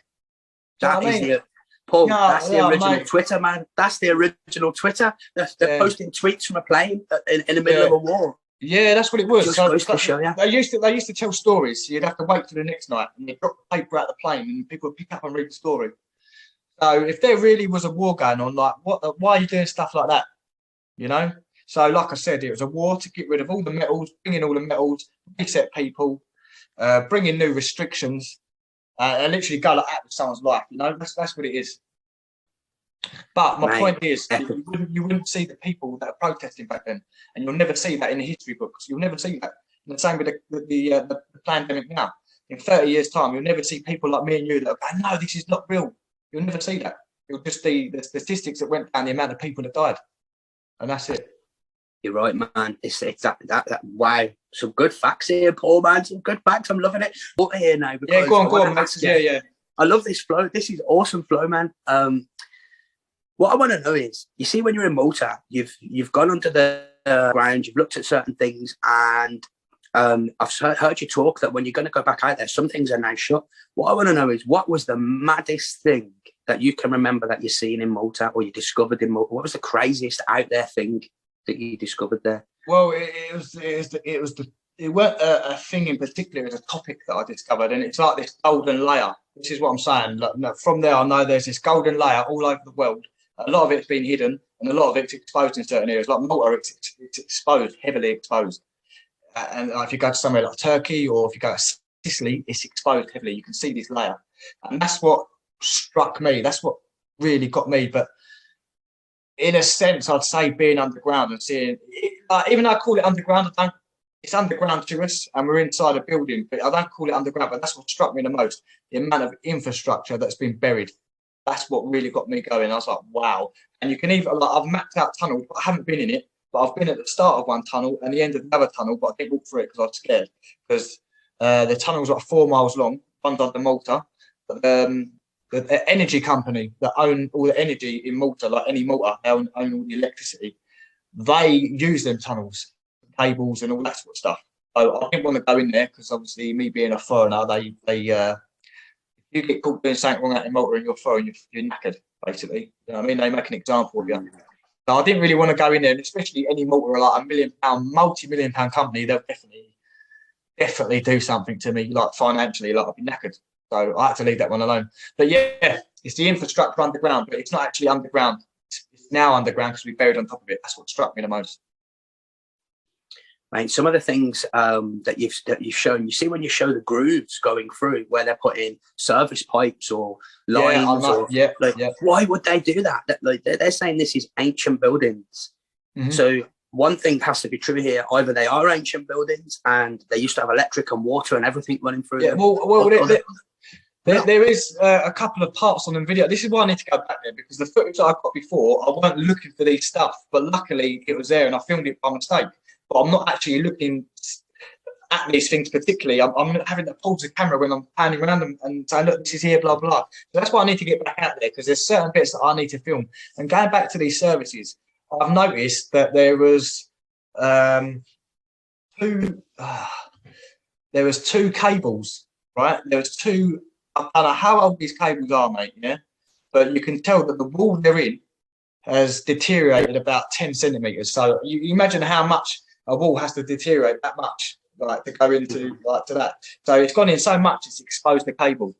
S1: That is the Paul. That's the original Twitter, man. That's the original Twitter. They're posting tweets from a plane in the middle of a war.
S2: Yeah, that's what it was.
S1: Just goes to show you.
S2: They used to tell stories, so you'd have to wait till the next night, and they'd drop the paper out the plane, and people would pick up and read the story. So if there really was a war going on, like why are you doing stuff like that? You know? So like I said, it was a war to get rid of all the metals, bring in all the metals, reset people, bring in new restrictions, and literally go like that with someone's life. You know, that's what it is. But my point is, you wouldn't see the people that are protesting back then, and you'll never see that in the history books. You'll never see that. And the same with the pandemic now. In 30 years' time, you'll never see people like me and you that are going, no, this is not real. You'll never see that. You'll just see the statistics that went down, the amount of people that died, and that's it.
S1: You're right, man. It's exactly that. Wow, some good facts here, Paul, man. Some good facts. I'm loving it. Over here now.
S2: Yeah, go on, Max. Yeah.
S1: I love this flow. This is awesome flow, man. What I want to know is, you see, when you're in Malta, you've gone onto the ground, you've looked at certain things, and I've heard you talk that when you're going to go back out there, some things are now shut. What I want to know is, what was the maddest thing that you can remember that you've seen in Malta, or you discovered in Malta? What was the craziest out there thing that you discovered there?
S2: Well, it weren't a thing in particular. It was a topic that I discovered, and it's like this golden layer. This is what I'm saying. Like, from there, I know there's this golden layer all over the world. A lot of it's been hidden, and a lot of it's exposed in certain areas. Like Malta, it's exposed, heavily exposed. And if you go to somewhere like Turkey, or if you go to Sicily, it's exposed heavily. You can see this layer, and that's what struck me. That's what really got me. But in a sense, I'd say being underground and seeing it, even though I call it underground, it's underground to us, and we're inside a building, but I don't call it underground. But that's what struck me the most: the amount of infrastructure that's been buried. That's what really got me going. I was like, wow. And you can even, like, I've mapped out tunnels, but I haven't been in it. But I've been at the start of one tunnel and the end of another tunnel, but I didn't walk through it because I was scared. Because the tunnel's like 4 miles long, one's under Malta. But the energy company that own all the energy in Malta, like any Malta, they own all the electricity. They use them tunnels, cables and all that sort of stuff. So I didn't want to go in there because obviously, me being a foreigner, you get caught doing something wrong out in Malta and you're foreign, you're knackered, basically. You know what I mean? They make an example of you. So I didn't really want to go in there, and especially any Malta, like £1 million, multi-million pound company, they'll definitely do something to me, like financially, like I'll be knackered. So I had to leave that one alone. But yeah, it's the infrastructure underground, but it's not actually underground. It's now underground because we buried on top of it. That's what struck me the most.
S1: Right, some of the things that you've shown, you see when you show the grooves going through where they're putting service pipes or lines, why would they do that? Like, they're saying this is ancient buildings. Mm-hmm. So one thing has to be true here: either they are ancient buildings and they used to have electric and water and everything running through them.
S2: There is a couple of parts on the video. This is why I need to go back there, because the footage that I got before, I weren't looking for these stuff, but luckily it was there and I filmed it by mistake. But I'm not actually looking at these things particularly. I'm having to pause the camera when I'm panning around them and saying, look, this is here, blah, blah. So that's why I need to get back out there, because there's certain bits that I need to film. And going back to these services, I've noticed that there was two cables, right? There was two, I don't know how old these cables are, mate, yeah? But you can tell that the wall they're in has deteriorated about 10 centimetres. So you imagine how much a wall has to deteriorate that much, like, to go into, like, to that. So it's gone in so much it's exposed the cable.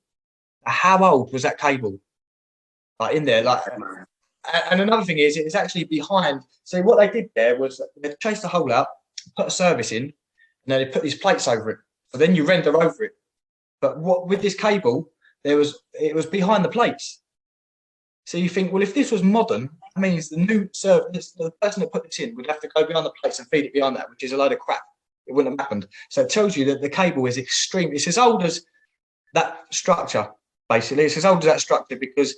S2: How old was that cable? Like, in there, like. And another thing is, it's actually behind. So what they did there was they chased the hole out, put a service in, and then they put these plates over it. So then you render over it. But what with this cable, it was behind the plates. So you think, well, if this was modern, that means the new service, the person that put this in would have to go behind the plates and feed it behind that, which is a load of crap. it wouldn't have happened. So it tells you that the cable is extreme. It's as old as that structure, basically. It's as old as that structure because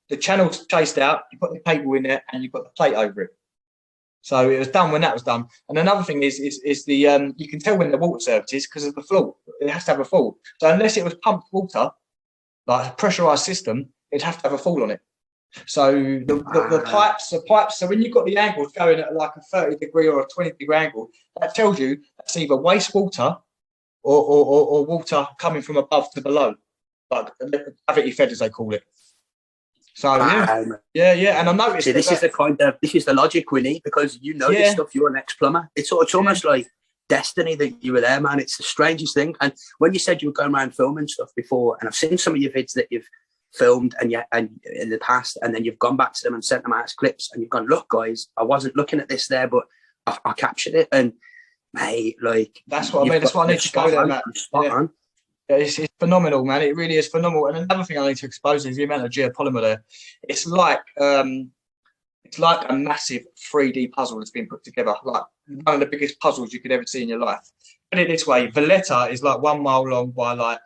S2: the channel's chased out, you put the cable in there, and you've got the plate over it. So it was done when that was done. And another thing is the you can tell when the water service is because of the fault. It has to have a fault. So unless it was pumped water, like a pressurized system, it'd have to have a fall on it. So the pipes. So when you've got the angles going at like a 30-degree or a 20-degree angle, that tells you that's either wastewater or water coming from above to below, like gravity fed as they call it. So yeah. And I noticed
S1: this is the logic we need, because this stuff. You're an ex-plumber. It's almost like destiny that you were there, man. It's the strangest thing. And when you said you were going around filming stuff before, and I've seen some of your vids that you've filmed and in the past, and then you've gone back to them and sent them out as clips, and you've gone, look guys, I wasn't looking at this there, but I captured it. And mate, like,
S2: that's what I mean. That's what I need to go there, Matt. Yeah, it's phenomenal, man. It really is phenomenal. And another thing I need to expose is the amount of geopolymer there. It's like a massive 3D puzzle that's been put together, like one of the biggest puzzles you could ever see in your life. Put it this way, Valletta is like 1 mile long by like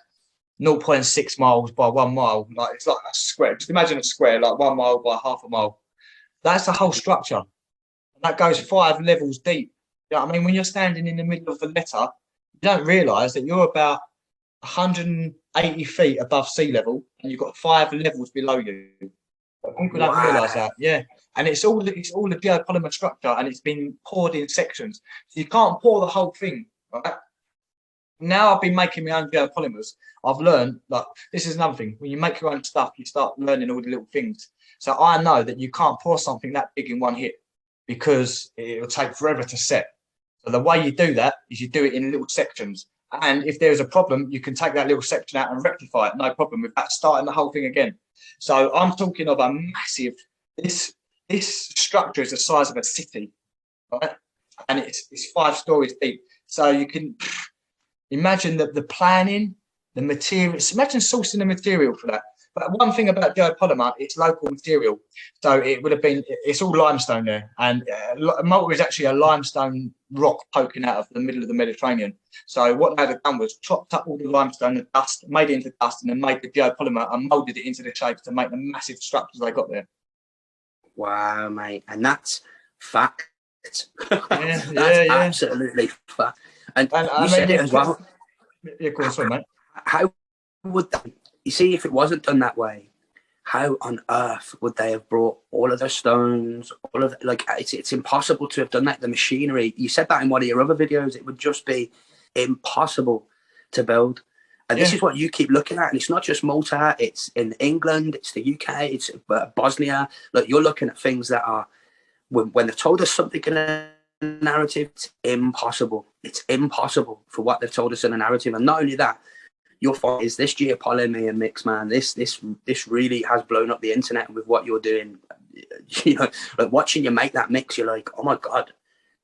S2: 0.6 miles by 1 mile. Like, it's like a square. Just imagine a square, like 1 mile by half a mile. That's the whole structure. And that goes 5 levels deep. You know what I mean? When you're standing in the middle of Valletta, you don't realise that you're about 180 feet above sea level, and you've got 5 levels below you. But people don't realise that, yeah. And it's all the geopolymer structure, and it's been poured in sections. So you can't pour the whole thing, right? Now I've been making my own geopolymers. I've learned, like, this is another thing. When you make your own stuff, you start learning all the little things. So I know that you can't pour something that big in one hit because it will take forever to set. So the way you do that is you do it in little sections. And if there's a problem, you can take that little section out and rectify it, no problem, without starting the whole thing again. So I'm talking of a massive, this structure is the size of a city, right? And it's 5 stories deep. So you can imagine that the planning, the materials, imagine sourcing the material for that. But one thing about geopolymer, it's local material. So it would have been, it's all limestone there. And Malta is actually a limestone rock poking out of the middle of the Mediterranean. So what they had done was chopped up all the limestone and dust, made it into dust, and then made the geopolymer and moulded it into the shapes to make the massive structures they got there.
S1: Wow, mate. And that's fact.
S2: That's
S1: absolutely fact. And you said it as well.
S2: Yeah, of course, mate.
S1: How would that, you see, if it wasn't done that way, how on earth would they have brought all of the stones, all of like, it's impossible to have done that. The machinery, you said that in one of your other videos, it would just be impossible to build. And this is what you keep looking at. And it's not just Malta, it's in England, it's the UK, it's Bosnia. Look, you're looking at things that are, when they've told us something in a narrative, it's impossible. It's impossible for what they've told us in a narrative. And not only that, your find is this geopolymer mix, man. This really has blown up the internet with what you're doing. You know, like watching you make that mix, you're like, oh my god,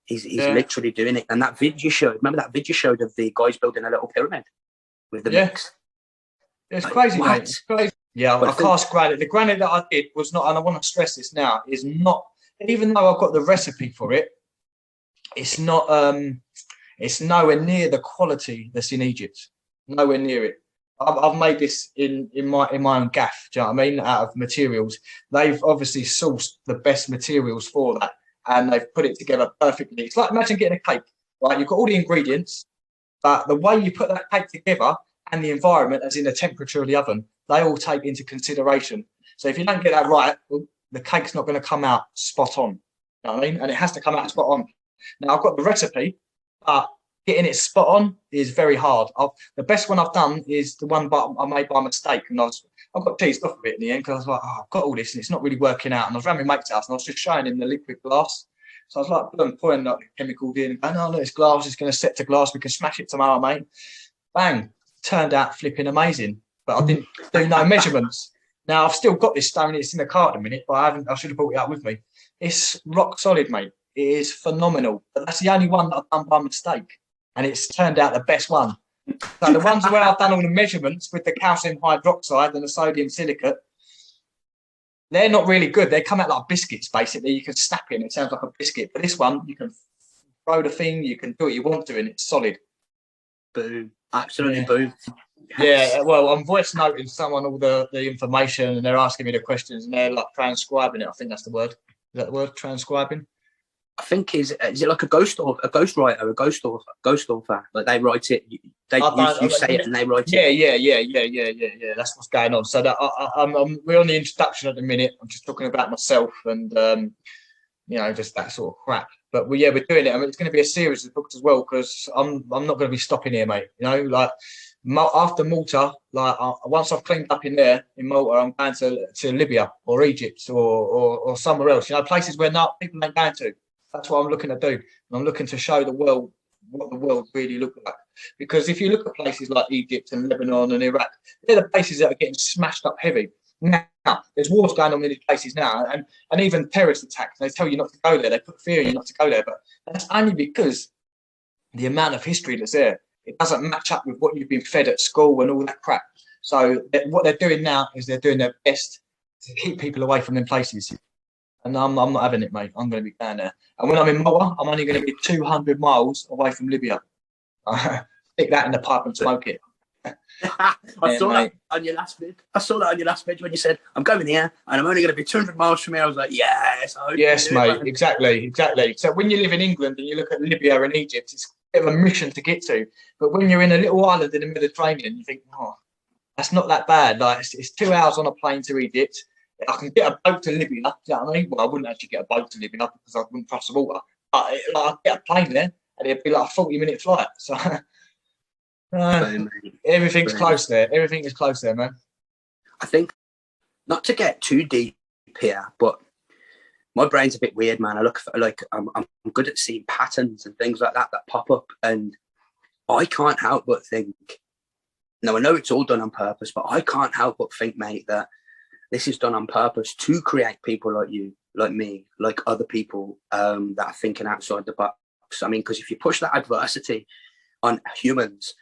S1: he's literally doing it. And that vid you showed, remember that vid you showed of the guys building a little pyramid with the mix?
S2: It's
S1: like,
S2: crazy,
S1: what?
S2: mate. It's crazy. Yeah, I cast granite. The granite that I did was not, and I want to stress this now, is not. Even though I've got the recipe for it, it's not. It's nowhere near the quality that's in Egypt. Nowhere near it. I've made this in my own gaff. Do you know what I mean? Out of materials, they've obviously sourced the best materials for that, and they've put it together perfectly. It's like, imagine getting a cake, right? You've got all the ingredients, but the way you put that cake together and the environment, as in the temperature of the oven, they all take into consideration. So if you don't get that right, well, the cake's not going to come out spot on. You know what I mean? And it has to come out spot on. Now I've got the recipe, but getting it spot on is very hard. The best one I've done is the one I made by mistake, and I got teased off of it in the end because I was like, oh, I've got all this and it's not really working out. And I was around my mate's house and I was just showing him the liquid glass. So I was like, pouring like the chemicals in and going, oh, look, it's glass, it's going to set to glass, we can smash it tomorrow, mate. Bang, turned out flipping amazing. But I didn't do no measurements. Now I've still got this stone, it's in the car at the minute, but I should have brought it up with me. It's rock solid, mate. It is phenomenal. But that's the only one that I've done by mistake. And it's turned out the best one. So the ones where I've done all the measurements with the calcium hydroxide and the sodium silicate, they're not really good. They come out like biscuits, basically. You can snap it and it sounds like a biscuit. But this one, you can grow the thing, you can do what you want to, and it's solid.
S1: Boom. Absolutely boom.
S2: Yeah, well, I'm voice noting someone all the information, and they're asking me the questions, and they're like transcribing it. I think that's the word. Is that the word, transcribing?
S1: I think is it like a ghost writer, a ghost author? Like they write it, you say it, and they write it.
S2: Yeah. That's what's going on. So that we're on the introduction at the minute. I'm just talking about myself and just that sort of crap. But we're doing it. I mean, it's going to be a series of books as well, because I'm not going to be stopping here, mate. Like after Malta, like once I've cleaned up in there in Malta, I'm going to Libya or Egypt or somewhere else. Places where people ain't going to. That's what I'm looking to do. And I'm looking to show the world what the world really looks like. Because if you look at places like Egypt and Lebanon and Iraq, they're the places that are getting smashed up heavy. Now, there's wars going on in these places now, and even terrorist attacks. They tell you not to go there. They put fear in you not to go there. But that's only because the amount of history that's there, it doesn't match up with what you've been fed at school and all that crap. So what they're doing now is they're doing their best to keep people away from them places. And I'm not having it, mate. I'm going to be down there. And when I'm in Malta, I'm only going to be 200 miles away from Libya. Stick that in the pipe and smoke it.
S1: I saw that on your last vid when you said, I'm going here and I'm only going to be 200 miles from here. I was like, yes.
S2: Yes, mate. Exactly. So when you live in England and you look at Libya and Egypt, it's a bit of a mission to get to. But when you're in a little island in the Mediterranean, you think, oh, that's not that bad. Like it's 2 hours on a plane to Egypt. I can get a boat to Libya. Do you know what I mean? Well, I wouldn't actually get a boat to Libya because I wouldn't cross the water. But I'd get a plane there, and it'd be like a 40-minute flight. So everything's close there. Everything is close there, man.
S1: I think, not to get too deep here, but my brain's a bit weird, man. I look for, I'm good at seeing patterns and things like that pop up, and I can't help but think. Now I know it's all done on purpose, but I can't help but think, mate, that this is done on purpose to create people like you, like me, like other people that are thinking outside the box. I mean, because if you push that adversity on humans,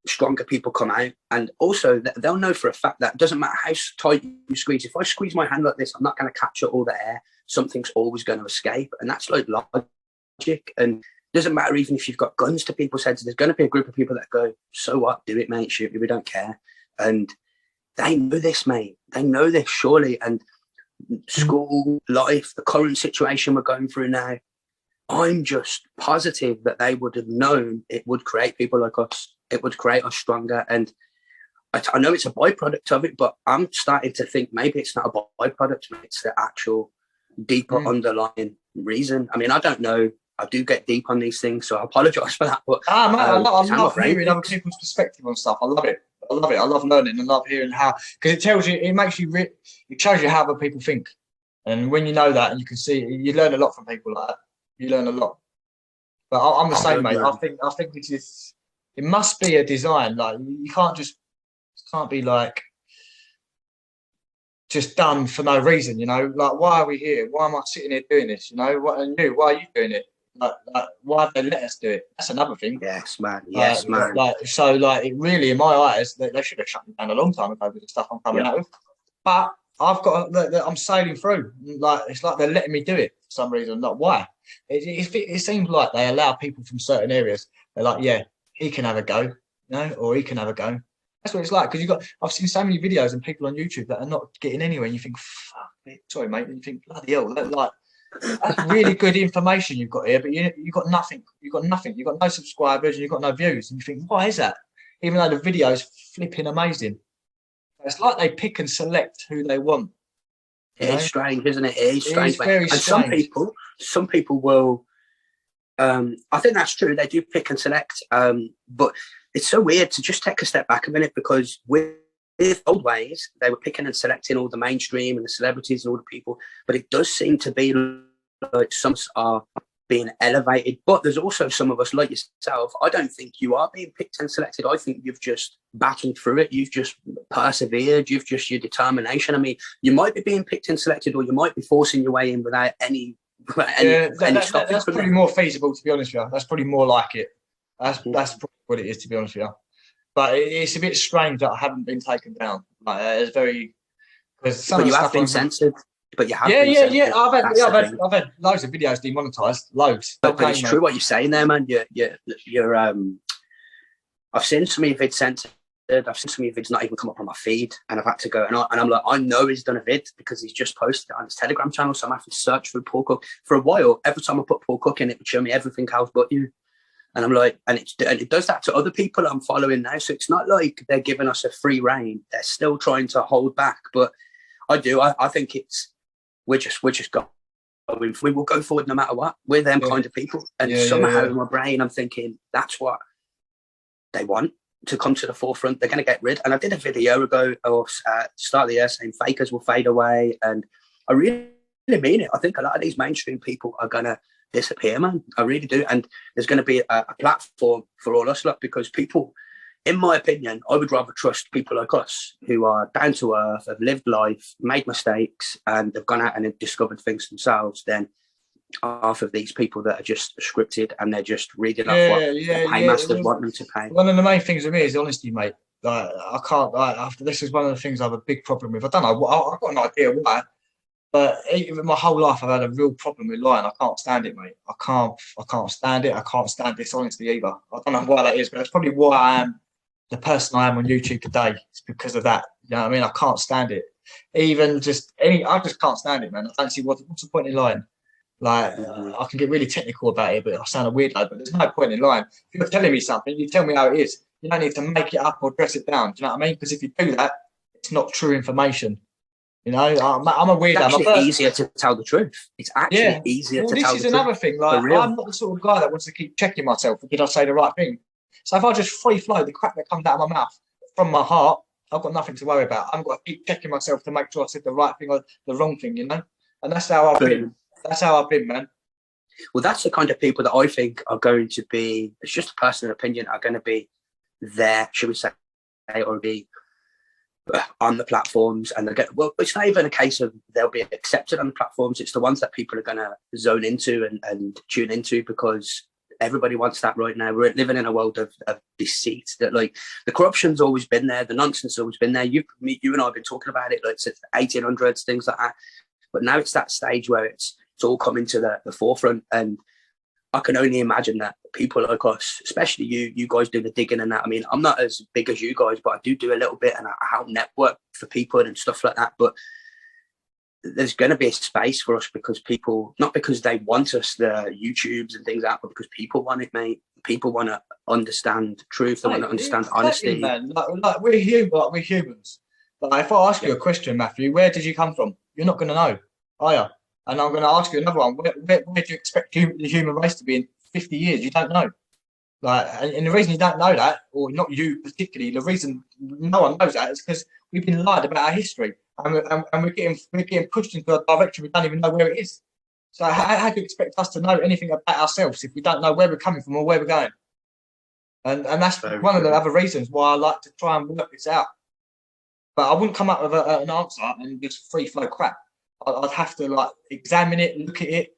S1: stronger people come out. And also, they'll know for a fact that it doesn't matter how tight you squeeze. If I squeeze my hand like this, I'm not going to capture all the air. Something's always going to escape. And that's like logic. And it doesn't matter even if you've got guns to people's heads. There's going to be a group of people that go, so what? Do it, mate. Shoot me. We don't care. And they know this, mate. They know this, surely. And school, life, the current situation we're going through now, I'm just positive that they would have known it would create people like us. It would create us stronger. And I know it's a byproduct of it, but I'm starting to think maybe it's not a byproduct. It's the actual deeper underlying reason. I mean, I don't know. I do get deep on these things, so I apologise for that. But
S2: I love hearing other people's perspective on stuff. I love it. I love learning and love hearing how, because it tells you, it makes you, it shows you how other people think. And when you know that, and you can see, you learn a lot from people like that. You learn a lot. But I'm the same, mate. I think it must be a design. Like you can't be like just done for no reason. Like why are we here? Why am I sitting here doing this? Why are you doing it? Like, why have they let us do it? That's another thing.
S1: Yes, man. Yes, man.
S2: It really, in my eyes, they should have shut me down a long time ago with the stuff I'm coming out with. But I'm sailing through. Like it's like they're letting me do it for some reason. Not why. It seems like they allow people from certain areas. They're like, yeah, he can have a go, or he can have a go. That's what it's like. Because I've seen so many videos and people on YouTube that are not getting anywhere. And you think, fuck, sorry, mate. And you think, bloody hell, that's really good information you've got here, but you've got nothing. You've got nothing. You've got no subscribers and you've got no views. And you think, why is that? Even though the video is flipping amazing. It's like they pick and select who they want.
S1: It is strange, isn't it? It is strange.
S2: It's very strange.
S1: Some people will. I think that's true. They do pick and select. But it's so weird to just take a step back a minute, because with old ways, they were picking and selecting all the mainstream and the celebrities and all the people. But it does seem to be like some are being elevated. But there's also some of us like yourself. I don't think you are being picked and selected. I think you've just battled through it. You've just persevered. You've just your determination. I mean, you might be being picked and selected, or you might be forcing your way in without any
S2: that's probably more feasible, to be honest with you. That's probably more like it. That's probably what it is, to be honest with you. But it's a bit strange that I haven't been taken down. Like it's very, because some of the
S1: you
S2: stuff
S1: have been censored. but you have
S2: Yeah,
S1: been
S2: yeah, yeah.
S1: censored. That's the thing.
S2: I've had loads of videos demonetized, loads.
S1: But it's
S2: Mate.
S1: true what you're saying there, man. You're I've seen some of your vids censored. I've seen some of your vids not even come up on my feed, and I've had to go and I'm like, I know he's done a vid because he's just posted it on his Telegram channel. So I'm having to search for Paul Cook for a while. Every time I put Paul Cook in, it would show me everything else but you. And I'm like, and it does that to other people I'm following now. So it's not like they're giving us a free reign. They're still trying to hold back. But I think we're just going. We will go forward no matter what. We're them kind of people. And somehow in my brain, I'm thinking that's what they want to come to the forefront. They're going to get rid. And I did a video ago or start of the year saying fakers will fade away. And I really mean it. I think a lot of these mainstream people are going to disappear, man. I really do. And there's going to be a platform for all us lot, because people, in my opinion, I would rather trust people like us who are down to earth, have lived life, made mistakes, and have gone out and have discovered things themselves than half of these people that are just scripted and they're just reading off what the paymasters want them to pay.
S2: One of the main things with me is honesty, mate. Like, I can't, like, after this is one of the things I have a big problem with. I don't know, I've got an idea why, but even my whole life I've had a real problem with lying. I can't stand it, mate. I can't stand it. I can't stand dishonesty either. I don't know why that is, but that's probably why I am the person I am on YouTube today. It's because of that. You know what I mean? I can't stand it. Even just I just can't stand it, man. I don't see what's the point in lying. Like, I can get really technical about it, but I sound a weirdo, but there's no point in lying. If you're telling me something, you tell me how it is. You don't need to make it up or dress it down. Do you know what I mean? Because if you do that, it's not true information. You know, I'm a weirdo.
S1: It's actually easier to tell the truth. It's actually easier to tell the truth.
S2: This is another thing. Like, I'm not the sort of guy that wants to keep checking myself. Did I say the right thing? So if I just free flow the crap that comes out of my mouth from my heart, I've got nothing to worry about. I've got to keep checking myself to make sure I said the right thing or the wrong thing, you know? And that's how I've been. That's how I've been, man.
S1: Well, that's the kind of people that I think are going to be, it's just a personal opinion, are going to be there, should we say, or be on the platforms. And well, it's not even a case of they'll be accepted on the platforms. It's the ones that people are going to zone into and tune into, because everybody wants that right now. We're living in a world of deceit, that like the corruption's always been there, the nonsense has always been there. You and I have been talking about it like since the 1800s, things like that. But now it's that stage where it's all coming to the forefront, and I can only imagine that people like us, especially you guys do the digging and that. I mean, I'm not as big as you guys, but I do a little bit, and I help network for people and stuff like that. But there's going to be a space for us, because people, not because they want us, the YouTubes and things like that, but because people want it, mate. People want to understand truth. They want to understand honesty.
S2: Man. Like we're humans. Like, if I ask you a question, Matthew, where did you come from? You're not going to know, are you? And I'm going to ask you another one. Where do you expect the human race to be in 50 years? You don't know. Like, and the reason you don't know that, or not you particularly, the reason no one knows that is because we've been lied about our history, and we're getting pushed into a direction we don't even know where it is. So how do you expect us to know anything about ourselves if we don't know where we're coming from or where we're going? And that's one of the other reasons why I like to try and work this out. But I wouldn't come up with an answer and just free flow crap. I'd have to like examine it, look at it,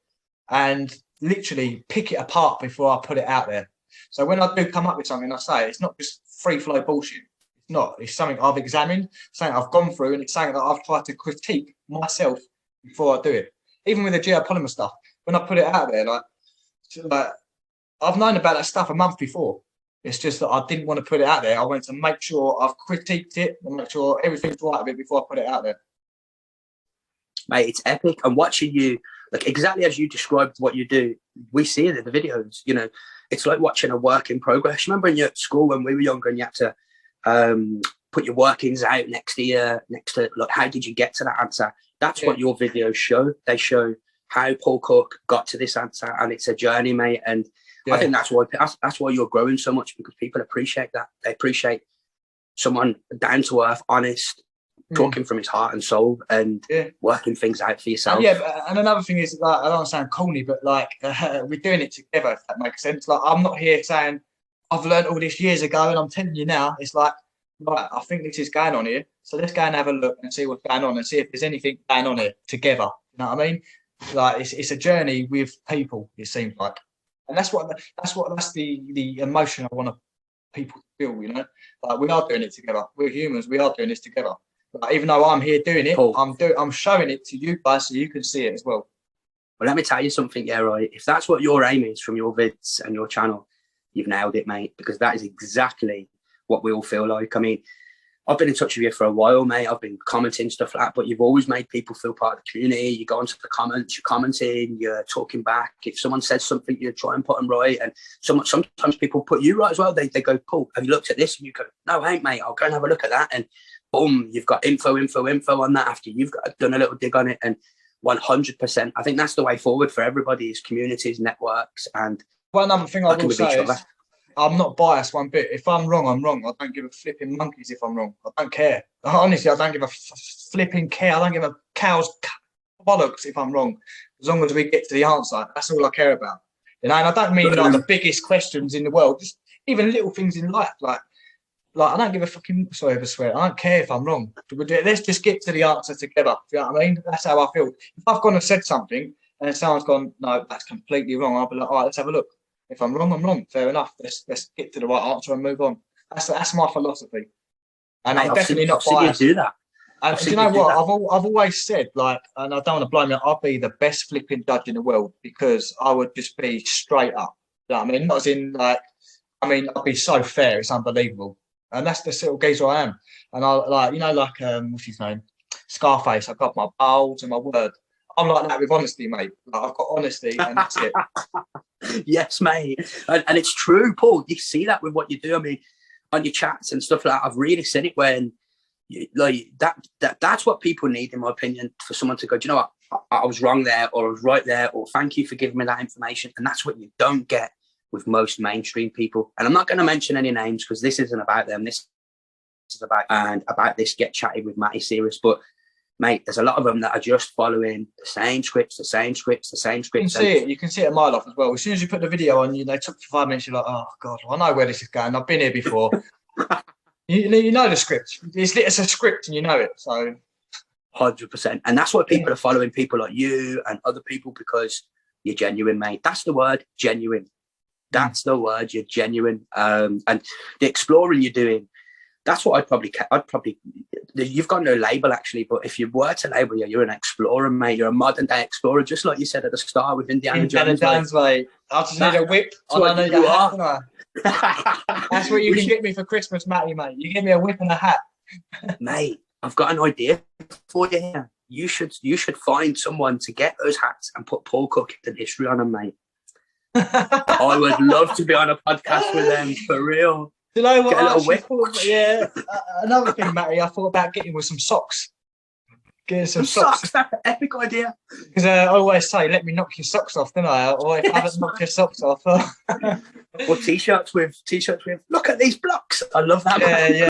S2: and literally pick it apart before I put it out there. So when I do come up with something, I say it's not just free flow bullshit. It's not. It's something I've examined, something I've gone through, and it's something that I've tried to critique myself before I do it. Even with the geopolymer stuff, when I put it out there, like I've known about that stuff a month before. It's just that I didn't want to put it out there. I wanted to make sure I've critiqued it and make sure everything's right with it before I put it out there.
S1: Mate, it's epic. And watching you, like exactly as you described what you do, we see it in the videos. You know, it's like watching a work in progress. Remember when you're at school when we were younger and you had to put your workings out next to like, how did you get to that answer? That's what your videos show. They show how Paul Cook got to this answer, and it's a journey, mate. And I think that's why you're growing so much, because people appreciate that. They appreciate someone down to earth, honest, talking from his heart and soul, and working things out for yourself.
S2: And another thing is, like, I don't sound corny, but like we're doing it together, if that makes sense. Like, I'm not here saying I've learned all this years ago and I'm telling you now. It's like, right, I think this is going on here, so let's go and have a look and see what's going on and see if there's anything going on here together. You know what I mean? Like, it's a journey with people, it seems like, and that's the emotion I want people to feel. You know, like, we are doing it together. We're humans. We are doing this together. Like, even though I'm here doing it,
S1: Paul.
S2: I'm showing it to you guys so you can see it as well.
S1: Well, let me tell you something, yeah, right. If that's what your aim is from your vids and your channel, you've nailed it, mate, because that is exactly what we all feel like. I mean, I've been in touch with you for a while, mate. I've been commenting stuff like that, but you've always made people feel part of the community. You go into the comments, you're commenting, you're talking back. If someone says something, you try and put them right. And sometimes people put you right as well. They go, Paul, have you looked at this? And you go, no, I ain't, mate. I'll go and have a look at that. And boom, you've got info on that after you've done a little dig on it. And 100%. I think that's the way forward for everybody, is communities, networks, and
S2: one other thing I will say is I'm not biased one bit. If I'm wrong, I'm wrong. I don't give a flipping monkeys if I'm wrong. I don't care. Honestly, I don't give a flipping care. I don't give a cow's bollocks if I'm wrong. As long as we get to the answer, that's all I care about. You know, and I don't mean like the biggest questions in the world, just even little things in life. Like I don't give a fucking, sorry if I swear, I don't care if I'm wrong. Let's just get to the answer together. You know what I mean? That's how I feel. If I've gone and said something and someone's gone, no, that's completely wrong, I'll be like, all right, let's have a look. If I'm wrong, I'm wrong. Fair enough. Let's get to the right answer and move on. That's my philosophy. And I'm definitely not biased.
S1: You do that.
S2: And do you know what? I've always said, like, and I don't want to blow me up, I'll be the best flipping judge in the world, because I would just be straight up. You know what I mean? Not as in, like, I mean, I'd be so fair, it's unbelievable. And that's the sort of geezer I am. And I, like, you know, like, what's his name? Scarface. I've got my bowls and my word. I'm like that with honesty, mate. Like, I've got honesty, and that's it.
S1: Yes, mate. And it's true, Paul. You see that with what you do. I mean, on your chats and stuff like that, I've really seen it when, like, that's what people need, in my opinion, for someone to go, do you know what? I was wrong there, or I was right there, or thank you for giving me that information. And that's what you don't get with most mainstream people. And I'm not going to mention any names, because this isn't about them. This is about this Get Chatty with Matty series. But mate, there's a lot of them that are just following the same scripts. You
S2: can see it a mile off as well. As soon as you put the video on, they took 5 minutes, you're like, oh God, I know where this is going. I've been here before. you know the script. It's a script and you know it. So
S1: 100%. And that's why people are following people like you and other people, because you're genuine, mate. That's the word, genuine. That's the word, you're genuine. And the exploring you're doing, that's what I'd probably, you've got no label actually, but if you were to label you, you're an explorer, mate. You're a modern day explorer, just like you said at the start with Indiana Jones.
S2: Mate. I just need a whip. I need a hat. That's what you can get me for Christmas, Matty, mate. You give me a whip and a hat.
S1: Mate, I've got an idea for you here. You should find someone to get those hats and put Paul Cookington history on them, mate. I would love to be on a podcast with them, for real.
S2: You know what? Another thing, Matty, I thought about getting with some socks. Getting some socks.
S1: That's an epic idea.
S2: Because I always say, let me knock your socks off, don't I? Or if I haven't knocked your socks off.
S1: Or t-shirts with, look at these blocks. I love that.